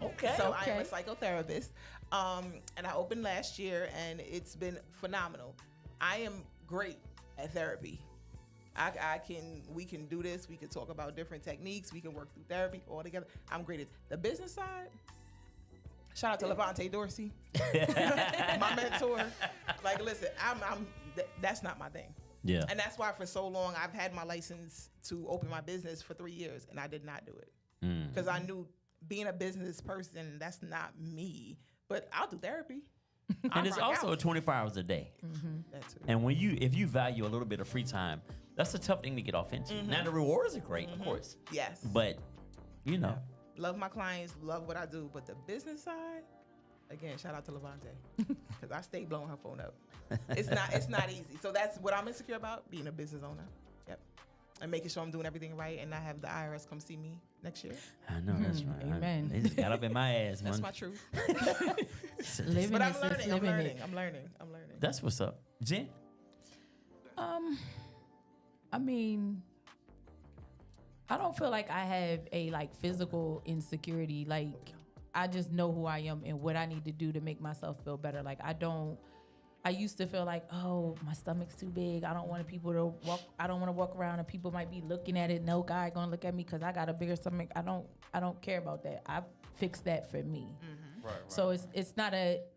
Okay. So I am a psychotherapist, and I opened last year, and it's been phenomenal. I am great at therapy. We can do this. We can talk about different techniques. We can work through therapy all together. I'm great at the business side. Shout out to Levante Dorsey, my mentor. Like, listen, that's not my thing. Yeah. And that's why for so long I've had my license to open my business for 3 years, and I did not do it because I knew being a business person, that's not me. But I'll do therapy. And it's also 24 hours a day. That's it. And if you value a little bit of free time, that's a tough thing to get off into. Now the rewards are great, of course. Yes. But Love my clients, love what I do, but the business side, again, shout out to Levante because I stay blowing her phone up. It's not easy. So that's what I'm insecure about, being a business owner. Yep. And making sure I'm doing everything right and not have the IRS come see me next year. I know that's right. Amen. They just got up in my ass, man. That's my truth. Living But I'm is learning. living it. I'm learning. That's what's up. Jen? I mean, I don't feel like I have a physical insecurity. Like, I just know who I am and what I need to do to make myself feel better. Like, I used to feel like, oh, my stomach's too big. I don't want people to walk. I don't want to walk around and people might be looking at it. No guy gonna look at me because I got a bigger stomach. I don't care about that. I've fixed that for me. Right. So it's not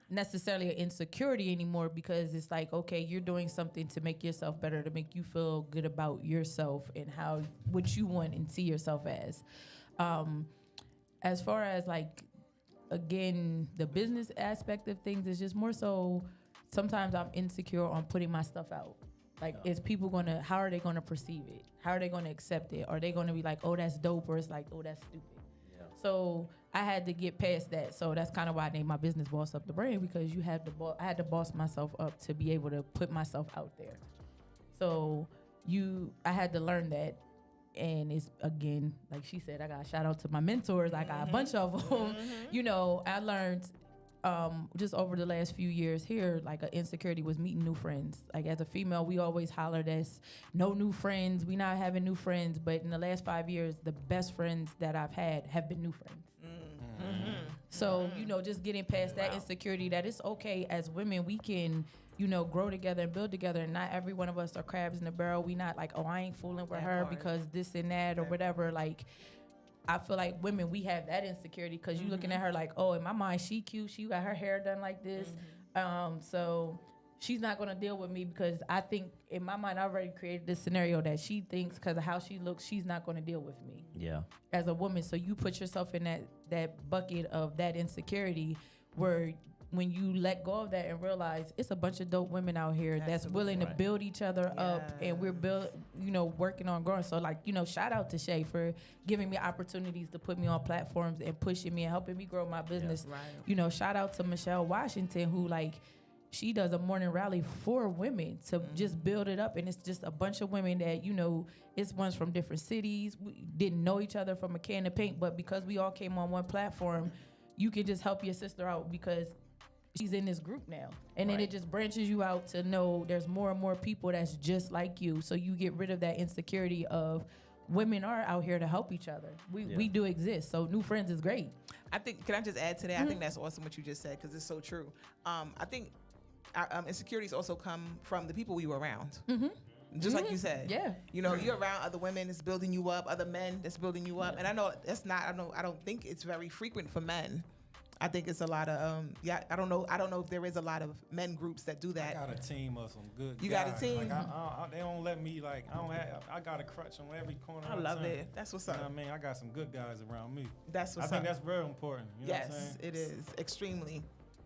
necessarily an insecurity anymore because it's like, okay, you're doing something to make yourself better, to make you feel good about yourself and what you want and see yourself as. As far as again, the business aspect of things is just more so sometimes I'm insecure on putting my stuff out. Is people how are they gonna perceive it? How are they gonna accept it? Are they gonna be like, oh, that's dope, or it's like, oh, that's stupid? So I had to get past that. So that's kind of why I named my business Boss Up the Brand, because I had to boss myself up to be able to put myself out there. So I had to learn that. And it's, again, like she said, I got to shout out to my mentors. I got a bunch of them. I learned just over the last few years here, like, an insecurity was meeting new friends. Like, as a female, we always holler that's no new friends. We not having new friends. But in the last 5 years, the best friends that I've had have been new friends. So, just getting past that insecurity, that it's okay as women, we can, grow together and build together. And not every one of us are crabs in the barrel. We not like, oh, I ain't fooling with her because this and that or whatever. Like, I feel like women, we have that insecurity because you looking at her like, oh, in my mind, she cute. She got her hair done like this. So she's not going to deal with me because I think in my mind, I already created this scenario that she thinks because of how she looks, she's not going to deal with me. Yeah. As a woman. So you put yourself in that bucket of that insecurity where when you let go of that and realize it's a bunch of dope women out here that's willing to build each other up, and we're working on growing. So like, shout out to Shay for giving me opportunities to put me on platforms and pushing me and helping me grow my business. Shout out to Michelle Washington, who like, she does a morning rally for women to just build it up. And it's just a bunch of women that, it's ones from different cities. We didn't know each other from a can of paint, but because we all came on one platform, you can just help your sister out because she's in this group now. And then it just branches you out to know there's more and more people that's just like you. So you get rid of that insecurity of women are out here to help each other. We do exist. So new friends is great. I think, can I just add to that? I think that's awesome what you just said because it's so true. I think our insecurities also come from the people we were around. Just like you said. Yeah. You're around other women that's building you up, other men that's building you up. And I know that's not, I don't think it's very frequent for men. I think it's a lot of, I don't know if there is a lot of men groups that do that. I got a team of some good guys. You got a team? Like they don't let me, like, I got a crutch on every corner. I love it. That's what's up. You know what I mean? I got some good guys around me. That's what's up. I think that's very important. You know what I'm saying? It is, extremely.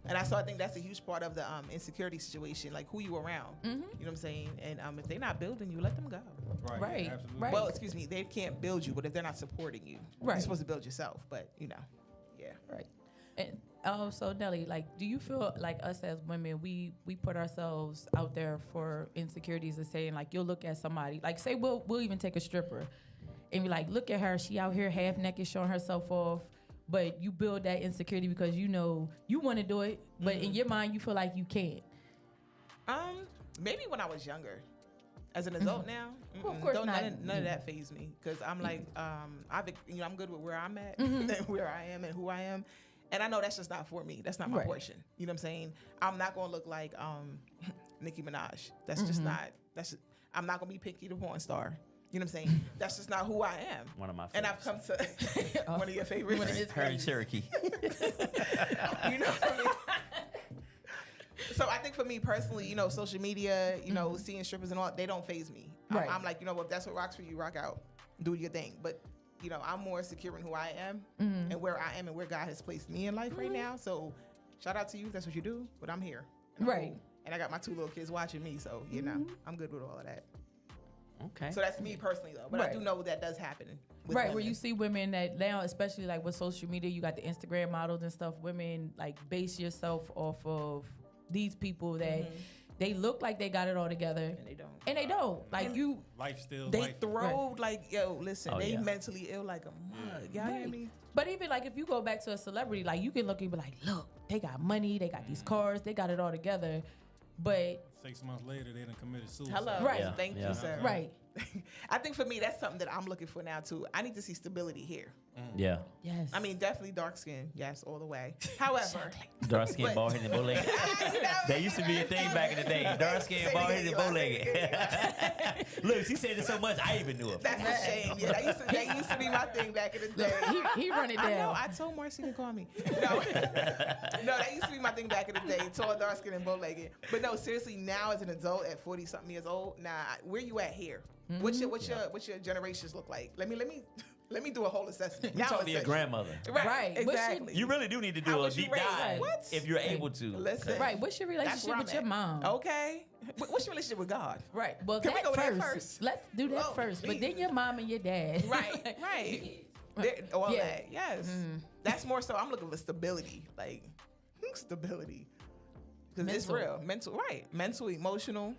And I think that's a huge part of the insecurity situation, like who you around. You know what I'm saying? And if they're not building you, let them go. Right. Absolutely. Right. Well, excuse me, they can't build you, but if they're not supporting you, you're supposed to build yourself. But yeah. Right. And so Nelly, like, do you feel like us as women, we put ourselves out there for insecurities of saying, like, you'll look at somebody, like, say we'll even take a stripper and be like, look at her, she out here half naked showing herself off. But you build that insecurity because you want to do it, but in your mind you feel like you can't. Maybe when I was younger. As an adult now, well, of course none of that fazed me because I'm like, I'm good with where I'm at and where I am and who I am, and I know that's just not for me. That's not my portion. You know what I'm saying? I'm not gonna look like Nicki Minaj. That's just not. I'm not gonna be Pinky the porn star. You know what I'm saying? That's just not who I am. One of my favorites. And I've come to one of your favorites. Her and Cherokee. You know what I mean? So I think for me personally, social media, seeing strippers and all, they don't faze me. Right. I'm like, if that's what rocks for you, rock out, do your thing. But I'm more secure in who I am and where I am and where God has placed me in life right now. So shout out to you if that's what you do. But I'm here. Right. Cool. And I got my 2 little kids watching me, so I'm good with all of that. Okay. So that's me personally though, but I do know that does happen. With Right, women. where you see women that now, especially like with social media, you got the Instagram models and stuff. Women like base yourself off of these people that they look like they got it all together, and they don't. And they don't. Like you, life still. They life. throw like, yo, listen, they yeah. mentally ill like a mug. Y'all hear me? But even like if you go back to a celebrity, like you can look and be like, look, they got money, they got these cars, they got it all together. But 6 months later, they done committed suicide. Hello. Right. Yeah. Thank Yeah. you, sir. right. I think for me, that's something that I'm looking for now too. I need to see stability here. Yeah. Yes. I mean, definitely dark skin. Yes, all the way. However, Dark skin, But- bald headed, bow legged. That used to be a thing back in the day. Dark skin, bald headed, bow legged. Look, she said it so much, I even knew it. that's a shame. Yeah, that used to be my thing back in the day. he run it I know. down. I told Marcy to call me. No, that used to be my thing back in the day. Tall, dark skin, and bow-legged. But no, seriously, now as an adult at 40-something years old, where you at here? What's your generations look like? Let me do a whole assessment. You talk to your grandmother. Right. Exactly. You really do need to How do a was you deep raised? dive What? if you're able to. Listen. Right. What's your That's relationship where with I'm your at. mom? Okay. What's your relationship with God? Right. Well, Can we that go there first. first? Let's do that Oh, first. But then Jesus. your mom and your dad. Right. All Yeah. that. Yes. That's more so. I'm looking for stability. Like stability. Because it's Mental. real. Mental, emotional.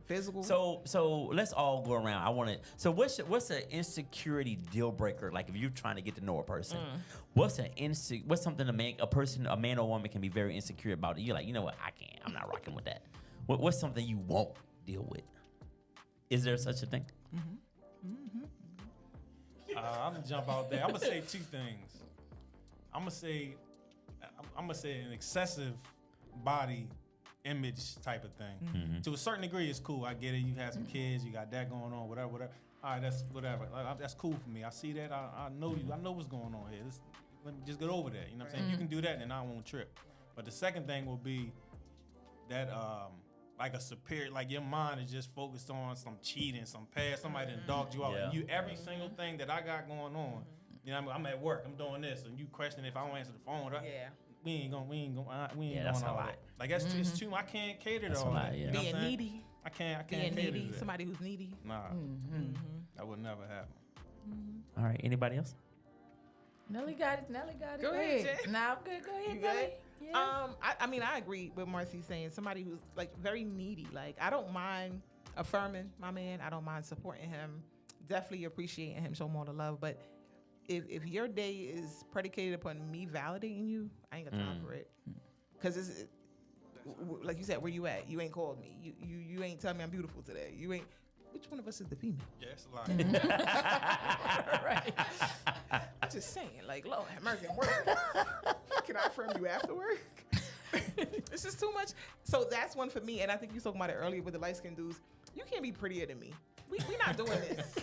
physical. So let's all go around. I want to. So what's an insecurity deal breaker? Like if you're trying to get to know a person, what's something a man or woman can be very insecure about? You're like, you know what? I'm not rocking with that. What's something you won't deal with? Is there such a thing? I'm gonna jump out there. I'm gonna say two things. I'm gonna say an excessive body image type of thing. To a certain degree, it's cool. I get it. You have some kids. You got that going on. Whatever. All right, that's whatever. That's cool for me. I see that. I know you. I know what's going on here. Let me just get over that. You know what I'm saying? You can do that, and I won't trip. But the second thing will be that like a superior, like your mind is just focused on some cheating, some past, somebody done dogged you out. Yeah. And you every single thing that I got going on. You know, I'm at work. I'm doing this, and you question if I don't answer the phone. We ain't going that's a all lot. that. Like it's too. I can't cater to all a lot, that. yeah. You know what I'm Being saying? needy. I can't Being cater needy. to that. Somebody who's needy. Nah, that would never happen. All right. Anybody else? Nelly got it. Go ahead, Jay. Nah, I'm good. Go ahead, You Nelly. good? Yeah. I mean, I agree with Marcy saying somebody who's like very needy. Like I don't mind affirming my man. I don't mind supporting him. Definitely appreciating him, show him all the love. But if your day is predicated upon me validating you, I ain't got time for it. Cause it's like you said, where you at? You ain't called me. You ain't telling me I'm beautiful today. You ain't. Which one of us is the female? Yeah, it's a lot. Right. I'm just saying, like, Lord have mercy, I'm working. Can I affirm you after work? This is too much. So that's one for me. And I think you talking about it earlier with the light skinned dudes. You can't be prettier than me. We not doing this.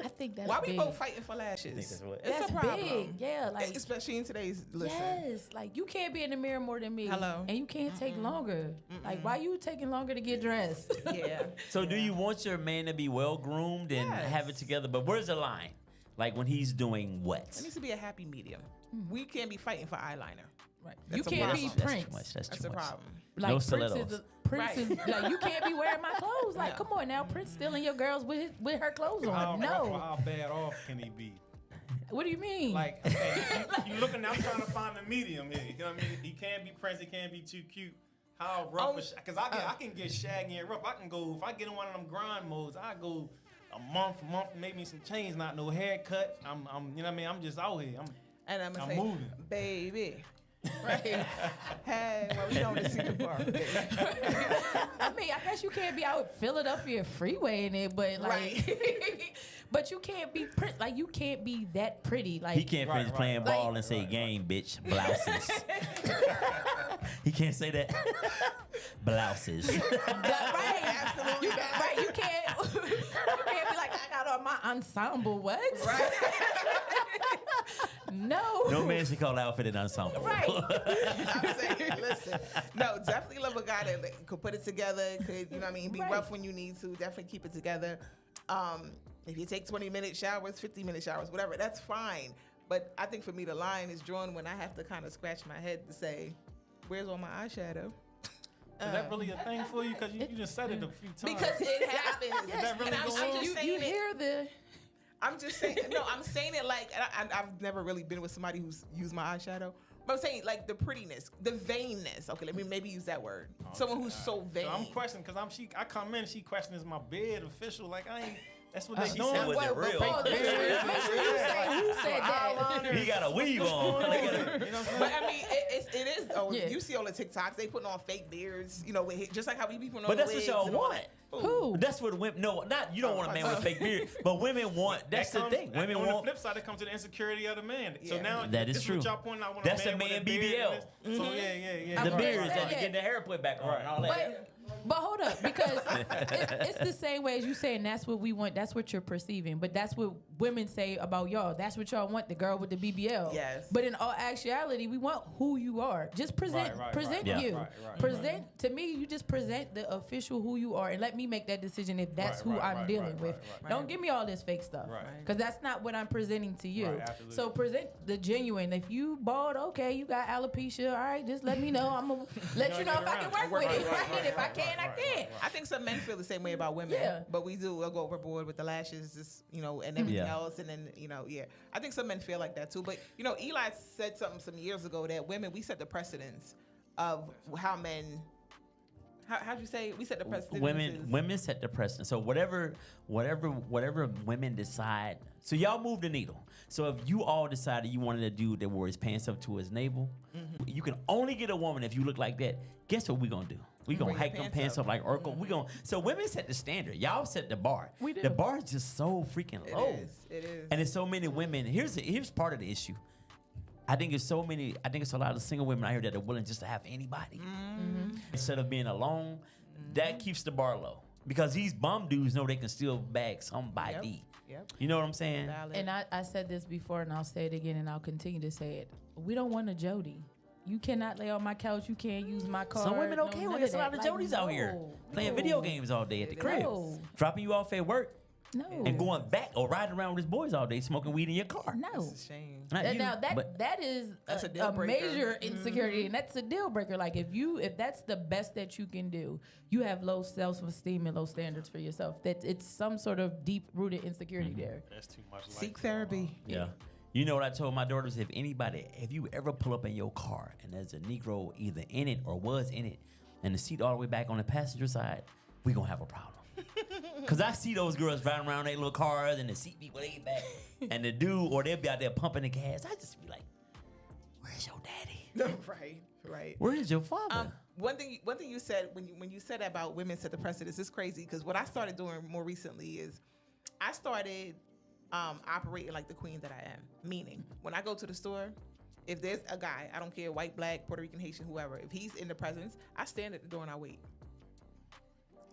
I think that's Why big. we both fighting for lashes? that's what- It's That's a problem. big. Yeah, like especially in today's listen. yes, like you can't be in the mirror more than me. Hello. And you can't take longer. Like why you taking longer to get dressed? Yeah. So do you want your man to be well groomed and have it together? But where's the line? Like when he's doing what? There needs to be a happy medium. We can't be fighting for eyeliner. Right. That's You a can't problem. be That's Prince. too much. That's That's too a much. problem. Like No Prince stilettos. is like you can't be wearing my clothes. Like come on now, Prince stealing your girls with her clothes on. How rough or No. how bad off can he be? What do you mean? Like, okay, you looking out trying to find the medium here. You know what I mean? He can't be Prince. He can't be too cute. How rough? Because I can get shaggy and rough. I can go, if I get in one of them grind modes, I go a month, maybe some change, not no haircut. I'm you know what I mean? I'm just out here. And I'm I'm say, moving. baby. Right. Hey, well, we don't see the bar. I mean, I guess you can't be out Philadelphia freeway in it, but like, but you can't be like you can't be that pretty. Like He can't finish playing ball and say game, bitch. Blouses. He can't say that. Blouses. Right, absolutely. Right, you can't be like I got on my ensemble. What? Right. No. No man should call outfit an ensemble. Right. I'm saying, listen, no, definitely love a guy that could put it together, could, you know what I mean, be rough when you need to, definitely keep it together. If you take 20-minute showers, 50-minute showers, whatever, that's fine. But I think for me, the line is drawn when I have to kind of scratch my head to say, where's all my eyeshadow? Is that really a thing for you? Because you just said it a few times. Because it happens. Is that really And I'm going on? just saying You it. hear the I'm just saying, no, I'm saying it like, I've never really been with somebody who's used my eyeshadow. But I'm saying like the prettiness, the vainness. Okay, let me maybe use that word. Someone who's so vain. So I'm questioning because I come in, she questions my bed official. Like I ain't. That's what they She doing. said, was it Well, real? before make sure you say who said that. He got a weave on. You know what I'm saying? But I mean, it is. Oh, Yeah. you see all the TikToks, they putting on fake beards, you know, with, just like how we be putting on. But that's wigs what y'all and all want. that. Who? That's what women. No, not you don't want a man with a fake beard, but women want. That's the thing. Women on want. the flip side, it comes to the insecurity of the man. So Yeah. now That is this true. What y'all pointing out. I want That's a a man man with a beard BBL. and this. So yeah. The I'm beards gonna that say get the hair put back on and all that. But hold up, because it's the same way as you saying that's what we want, that's what you're perceiving. But that's what women say about y'all. That's what y'all want, the girl with the BBL. Yes. But in all actuality, we want who you are. Just present present right, you. right, present to me, you just present the official who you are and let me make that decision if that's who I'm dealing with. Don't give me all this fake stuff. Right. Because that's not what I'm presenting to you. Right, absolutely. So present the genuine. If you bald, okay, you got alopecia, all right, just let me know. I'm gonna let you know if I can work with it. Right? If I can, I can. I think some men feel the same way about women. Yeah. But we'll go overboard with the lashes, just, you know, and everything else. And then, you know, I think some men feel like that too. But, you know, Eli said something some years ago that women, we set the precedence of how men How'd you say? We set the precedent. Women set the precedent. So whatever women decide. So y'all move the needle. So if you all decided you wanted a dude that wore his pants up to his navel, you can only get a woman if you look like that. Guess what we gonna do? We gonna Bring hike your them pants pants up like Urkel. We gonna. So women set the standard. Y'all set the bar. We do. The bar is just so freaking low. It is. And there's so many women. Here's part of the issue. I think it's a lot of single women out here that are willing just to have anybody. Instead of being alone, that keeps the bar low. Because these bum dudes know they can still bag somebody. Yep. You know what I'm saying? Valid. And I said this before, and I'll say it again, and I'll continue to say it. We don't want a Jody. You cannot lay on my couch. You can't use my car. Some women okay with it. There's a lot of Jodies out here playing video games all day at the crib, dropping you off at work, and going back or riding around with his boys all day, smoking weed in your car. No. That's a shame. That is a deal breaker. major insecurity, and that's a deal breaker. Like if that's the best that you can do, you have low self-esteem and low standards for yourself. That it's some sort of deep-rooted insecurity there. That's too much. Seek therapy. Yeah. You know what I told my daughters? If you ever pull up in your car and there's a Negro either in it or was in it, and the seat all the way back on the passenger side, we gonna have a problem. Cause I see those girls driving around their little cars and the seat be way back, and the dude or they'll be out there pumping the gas. I just be like, "Where's your daddy? Right. Where is your father?" One thing you said when you said about women set the precedence is crazy. Because what I started doing more recently is I started operating like the queen that I am. Meaning, when I go to the store, if there's a guy, I don't care, white, black, Puerto Rican, Haitian, whoever, if he's in the presence, I stand at the door and I wait.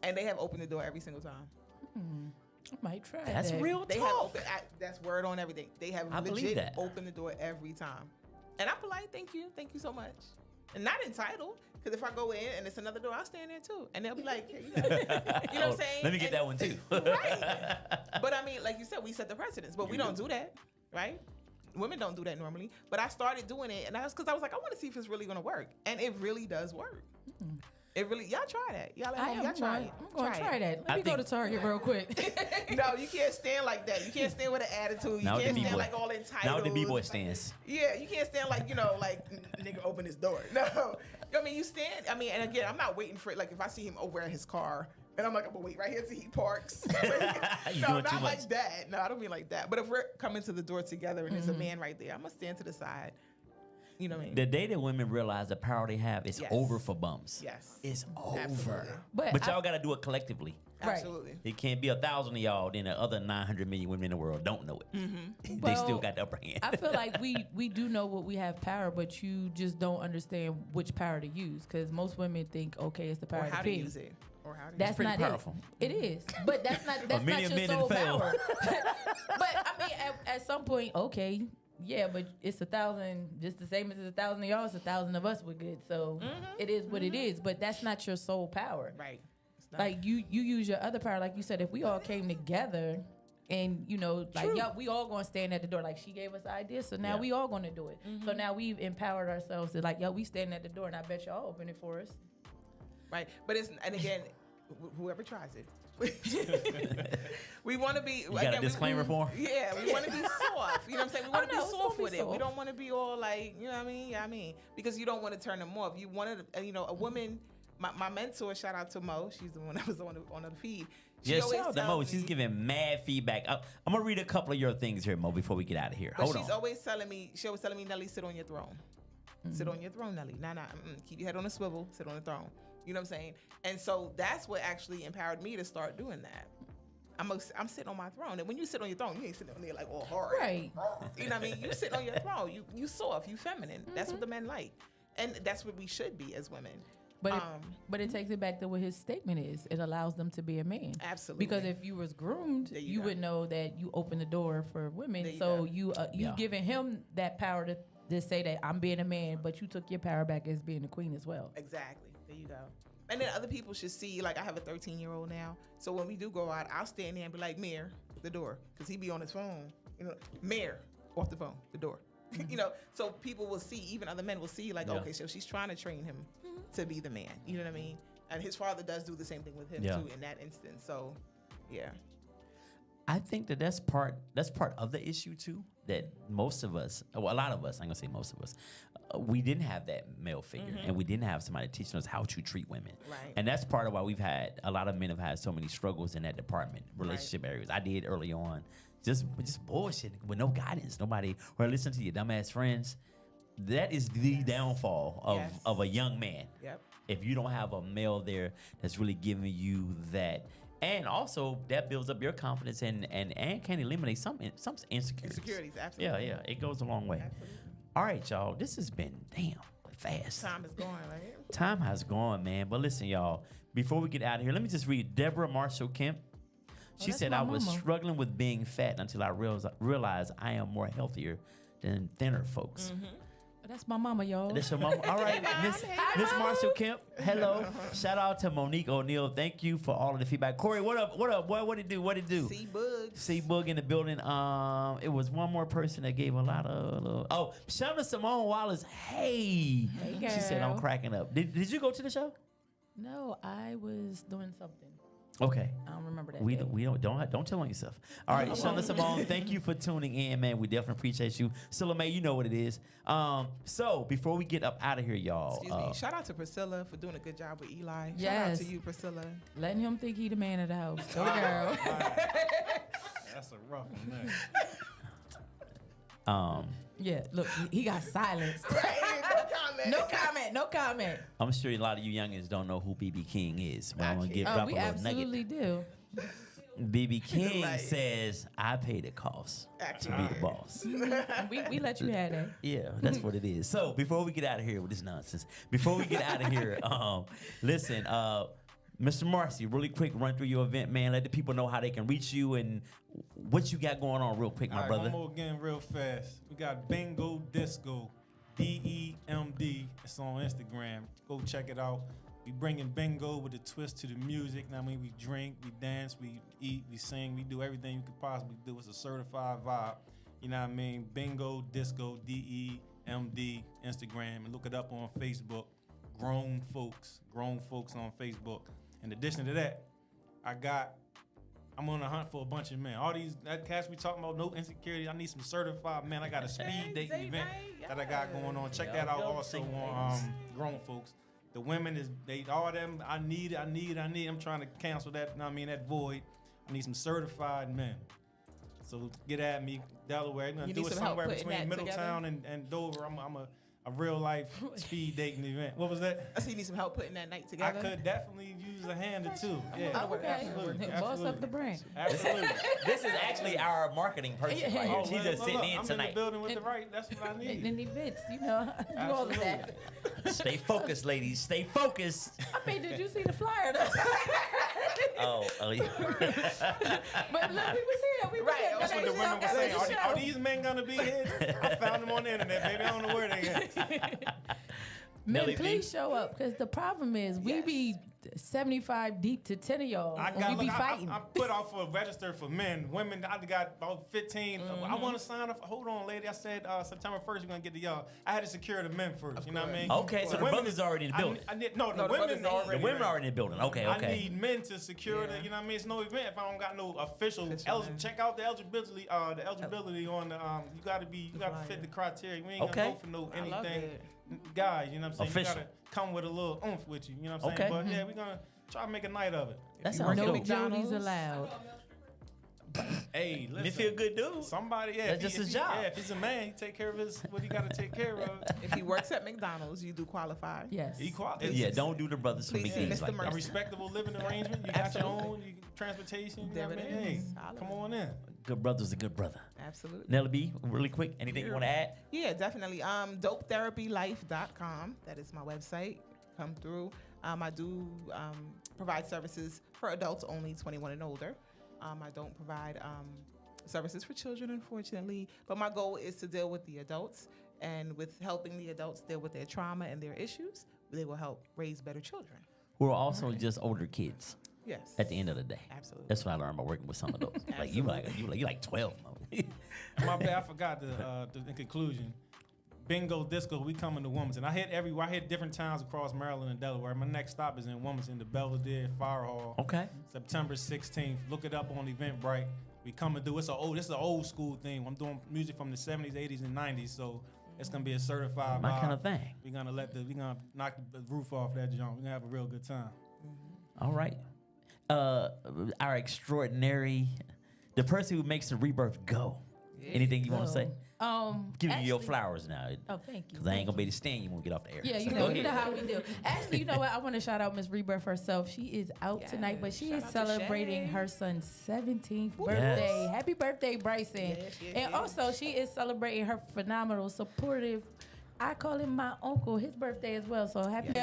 And they have opened the door every single time. I might try That's that. real They talk. have that's word on everything. They have I believe legit that. opened the door every time. And I'm polite, thank you so much. And not entitled, because if I go in and it's another door, I'll stand there too. And they'll be like, hey, you know what I'm saying? Let me get that one too. Right. But I mean, like you said, we set the precedence, but we don't do that, right? Women don't do that normally. But I started doing it, and that's because I was like, I want to see if it's really going to work. And it really does work. It really, y'all try that. Y'all try it. I'm going to try that. Let me go to Target real quick. No, you can't stand like that. You can't stand with an attitude. You can't stand like all entitled. Now the B-boy stands. Yeah, you can't stand like, like nigga open his door. No. I mean, you stand, and again, I'm not waiting for it. Like if I see him over at his car, and I'm like, I'm gonna wait right here till he parks. No, not like that. No, I don't mean like that. But if we're coming to the door together and there's a man right there, I'm gonna stand to the side. You know what I mean? The day that women realize the power they have, it's over for bums. Yes. It's over. Absolutely. But y'all got to do it collectively. Absolutely. It can't be 1,000 of y'all, then the other 900 million women in the world don't know it. They still got the upper hand. I feel like we do know what we have power, but you just don't understand which power to use. Because most women think, okay, it's the power Or how to to pee. use it. Or how to That's pretty not powerful. it. It is, but that's not Many your men sole fail. power. But I mean, at some point, okay, yeah, but it's 1,000, just the same as it's 1,000 of y'all. It's 1,000 of us. We're good, so it is what it is. But that's not your sole power, Right. Like you use your other power, like you said. If we all came together, and we all gonna stand at the door. Like she gave us the idea, so now we all gonna do it. So now we've empowered ourselves to we stand at the door, and I bet y'all open it for us. Right. But and again, whoever tries it. We want to be. You got a disclaimer for him? Yeah, we want to be soft. You know what I'm saying? We want to be soft with it. soft. We don't want to be all like, you know what I mean? Yeah, I mean, because you don't want to turn them off. You wanted, a woman. My mentor, shout out to Mo. She's the one that was on the feed. She Shout always out to tells Mo. me- She's giving mad feedback. I'm going to read a couple of your things here, Mo, before we get out of here. But Hold she's on. always telling me, Nelly, sit on your throne. Sit on your throne, Nelly. Nah. Keep your head on a swivel. Sit on the throne. You know what I'm saying? And so that's what actually empowered me to start doing that. I'm sitting on my throne. And when you sit on your throne, you ain't sitting on there like all hard. Right. You know what I mean? You sit on your throne. You soft. You feminine. That's what the men like. And that's what we should be as women. But it takes it back to what his statement is. It allows them to be a man. Absolutely. Because if you was groomed, you go. would know that you open the door for women. There you So go. you giving him that power to say that I'm being a man, but you took your power back as being a queen as well. Exactly. There you go. And then other people should see, like I have a 13-year-old now. So when we do go out, I'll stand there and be like, Mirror, the door. Because he be on his phone. Mirror, off the phone, the door. So people will see, even other men will see, like, okay, so she's trying to train him to be the man. You know what I mean? And his father does do the same thing with him too in that instance. So, yeah. I think that's part of the issue too. That most of us, well, a lot of us, I'm gonna say most of us, we didn't have that male figure, and we didn't have somebody teaching us how to treat women. Right. And that's part of why we've had a lot of men have had so many struggles in that department, relationship areas. I did early on, just bullshit with no guidance, nobody or listen to your dumbass friends. That is the downfall of a young man. Yep. If you don't have a male there that's really giving you that. And also, that builds up your confidence and can eliminate some insecurities. Insecurities, absolutely. Yeah, it goes a long way. Absolutely. All right, y'all. This has been fast. Time is going, right? Time has gone, man. But listen, y'all. Before we get out of here, let me just read Deborah Marshall Kemp. She that's said, my "I was mama. struggling with being fat until I realized I am more healthier than thinner folks." That's my mama, y'all. That's your mama. All right, Miss Marshall Kemp. Hello. Shout out to Monique O'Neal. Thank you for all of the feedback. Corey, what up? Boy, what it do? See bugs. See Boog in the building. It was one more person that gave a lot of. Shana Simone Wallace. Hey. girl. She said I'm cracking up. Did you go to the show? No, I was doing something. Okay. I don't remember that. We day. don't tell on yourself. All right, Shana Simone, thank you for tuning in, man. We definitely appreciate you. Silame, you know what it is. So before we get up out of here, y'all. Excuse me. Shout out to Priscilla for doing a good job with Eli. Shout out Yes. to you, Priscilla. Letting him think he the man of the house. Go girl. That's a rough one. Yeah, look, he got silenced. No comment. I'm sure a lot of you youngins don't know who BB King is. But I'm gonna drop a We little absolutely nugget. do. BB King Right. says, "I pay the cost to be the boss." We let you have that. Yeah, that's what it is. So before we get out of here with this nonsense, before we get out of here, listen, Mr. Marcy, really quick, run through your event, man. Let the people know how they can reach you and what you got going on real quick, my All right, brother. one more again real fast. We got Bingo Disco, DEMD. It's on Instagram. Go check it out. We bringing bingo with a twist to the music. Now, I mean, we drink, we dance, we eat, we sing, we do everything you could possibly do. It's a certified vibe. You know what I mean? Bingo Disco, DEMD, Instagram. And look it up on Facebook. Grown folks on Facebook. In addition to that, I'm on a hunt for a bunch of men. All these cats we talking about, no insecurity. I need some certified men. I got a speed dating event that I got going on. Check that out also on Grown Folks. The women all them. I need. I'm trying to cancel that. That void. I need some certified men. So get at me, Delaware. I'm gonna You do need it some help somewhere putting between that Middletown and Dover. I'm a real life speed dating event. What was that? I see you need some help putting that night I together. could definitely use a hand or two. Yeah, Okay. absolutely. Boss up the brand. Absolutely. This is actually our marketing person right here. Oh, She's well, just well, sitting look, in I'm in the tonight. building with the right. That's what I need. And events, do all of that. Stay focused, ladies. Stay focused. I mean, did you see the flyer? Though? Oh, yeah. But look, we was here. We was Right, here. That's what the Show, women were saying. show. Are these men gonna be here? I found them on the internet, baby. I don't know where they at. Men, Nelly B. please show up, because the problem is we be 75 deep to 10 of y'all, and we be fighting. I put off for register for men. Women, I got about 15. I want to sign up. Hold on, lady. I said September 1st, we're going to get to y'all. I had to secure the men first. You know what I mean? Okay, so the brothers already in the building. The women already. The women are already in the building. Okay. I need men to secure the. You know what I mean? It's no event if I don't got no official. Check out the eligibility. The eligibility on the. You got to fit the criteria. We ain't gonna go for no anything. Guys, you know what I'm saying? Official. You gotta come with a little oomph with you. You know what I'm saying? But yeah, we're gonna try to make a night of it. That sounds No dope. Jodies allowed. Hey, listen. You feel good, dude. Somebody, yeah. That's just his job. Yeah, if he's a man, he take care of what he got to take care of. If he works at McDonald's, you do qualify. Yes. Yeah, don't do the brothers for me Please, things Mr. like A Mercer. that. respectable living arrangement. You got Absolutely. your own transportation. You know There what I it mean? Hey, is. come on in. Good brother's a good brother. Absolutely. Nelly B, really quick, anything you want to add? Yeah, definitely. Dopetherapylife.com. That is my website. Come through. I do provide services for adults only 21 and older. I don't provide services for children, unfortunately. But my goal is to deal with the adults, and with helping the adults deal with their trauma and their issues, they will help raise better children. We're also just older kids Yes. at the end of the day. Absolutely. That's what I learned by working with some of those. Like you like 12. My bad, I forgot in conclusion. Bingo Disco, we coming to Wilmington. I hit different towns across Maryland and Delaware. My next stop is in Wilmington, the Belvedere Fire Hall. Okay. September 16th. Look it up on Eventbrite. We coming through. This is an old school thing. I'm doing music from the 70s, 80s, and 90s. So It's gonna be a certified My vibe. kind of thing. We're gonna knock the roof off that joint. We're gonna have a real good time. All right. Our extraordinary, the person who makes the rebirth go. Anything you want to say? Giving you your actually- flowers now. Oh, thank you. Because I ain't going to be able to stand you when we get off the air. Yeah, So you go know ahead. how we do. Actually, you know what? I want to shout out Miss Rebirth herself. She is out tonight, but she Shout is out to celebrating Shay. her son's 17th birthday. Yes. Happy birthday, Bryson. Yes, yes, And yes. also, she is celebrating her phenomenal, supportive, I call him my uncle, his birthday as well. So happy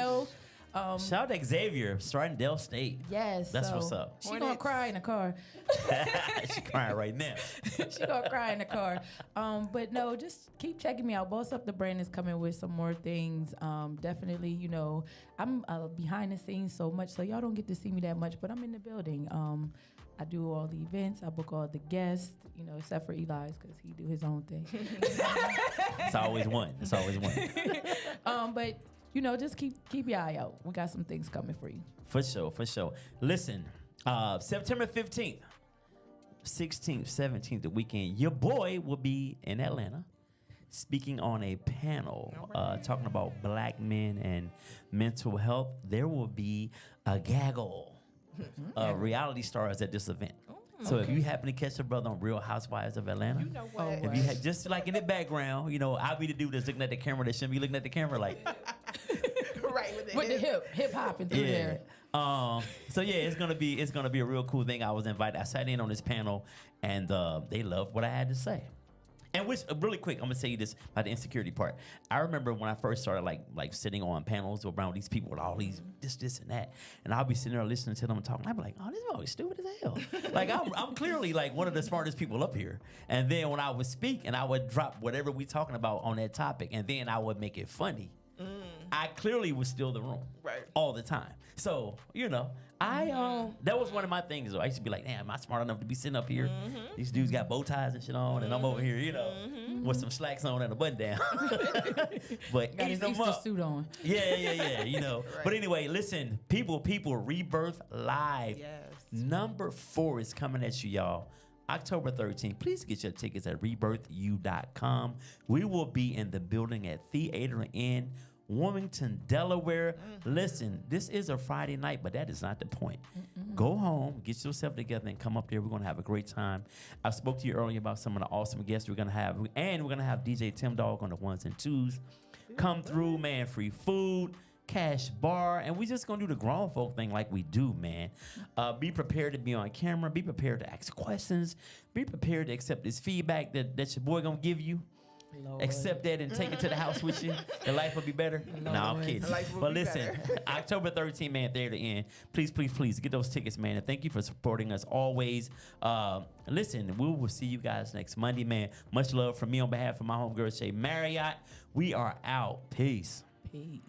Shout out to Xavier, starting Dell State. Yes. That's so what's up. She gonna cry in the car. She's crying right now. She gonna cry in the car. But no, just keep checking me out. Boss Up the Brand is coming with some more things. Definitely, you know, I'm behind the scenes so much, so y'all don't get to see me that much, but I'm in the building. I do all the events. I book all the guests, you know, except for Eli's because he do his own thing. It's always one. It's always one. But you know, just keep your eye out. We got some things coming for you. For sure, for sure. Listen, September 15th, 16th, 17th, the weekend, your boy will be in Atlanta speaking on a panel talking about black men and mental health. There will be a gaggle of reality stars at this event. So if you happen to catch a brother on Real Housewives of Atlanta, You know what? if you had just like in the background, you know, I'll be the dude that's looking at the camera that shouldn't be looking at the camera like, Right with the With the hip hopping through there. So yeah, it's gonna be a real cool thing. I was invited. I sat in on this panel, and they loved what I had to say. And which really quick, I'm gonna say this about the insecurity part. I remember when I first started like sitting on panels around these people with all these this and that, and I'll be sitting there listening to them talking. I'll be like, oh, this is always stupid as hell. Like I'm clearly like one of the smartest people up here. And then when I would speak and I would drop whatever we talking about on that topic, and then I would make it funny. I clearly was still the room, Right. all the time. So you know, that was one of my things. Though I used to be like, damn, am I smart enough to be sitting up here? These dudes got bow ties and shit on, and I'm over here, you know, with some slacks on and a button down. But Got ease his them Easter up. suit on. Yeah, you know. But anyway, listen, people, Rebirth Live. Yes. Number 4 is coming at you, y'all. October 13th. Please get your tickets at rebirthu.com. We will be in the building at Theater in Wilmington, Delaware. Listen, this is a Friday night, but that is not the point. Go home, get yourself together, and come up there. We're going to have a great time. I spoke to you earlier about some of the awesome guests we're going to have, and we're going to have DJ Tim Dog on the 1s and 2s. Come through, man. Free food, cash bar, and we just going to do the grown folk thing like we do, man. Be prepared to be on camera. Be prepared to ask questions. Be prepared to accept this feedback that your boy going to give you. Lord. Accept that and take it to the house with you. And life will be better. No, I'm kidding. Life will But be listen, October 13th, man, Theater in. Please get those tickets, man. And thank you for supporting us always. Listen, we will see you guys next Monday, man. Much love from me on behalf of my homegirl, Shay Marriott. We are out. Peace. Peace.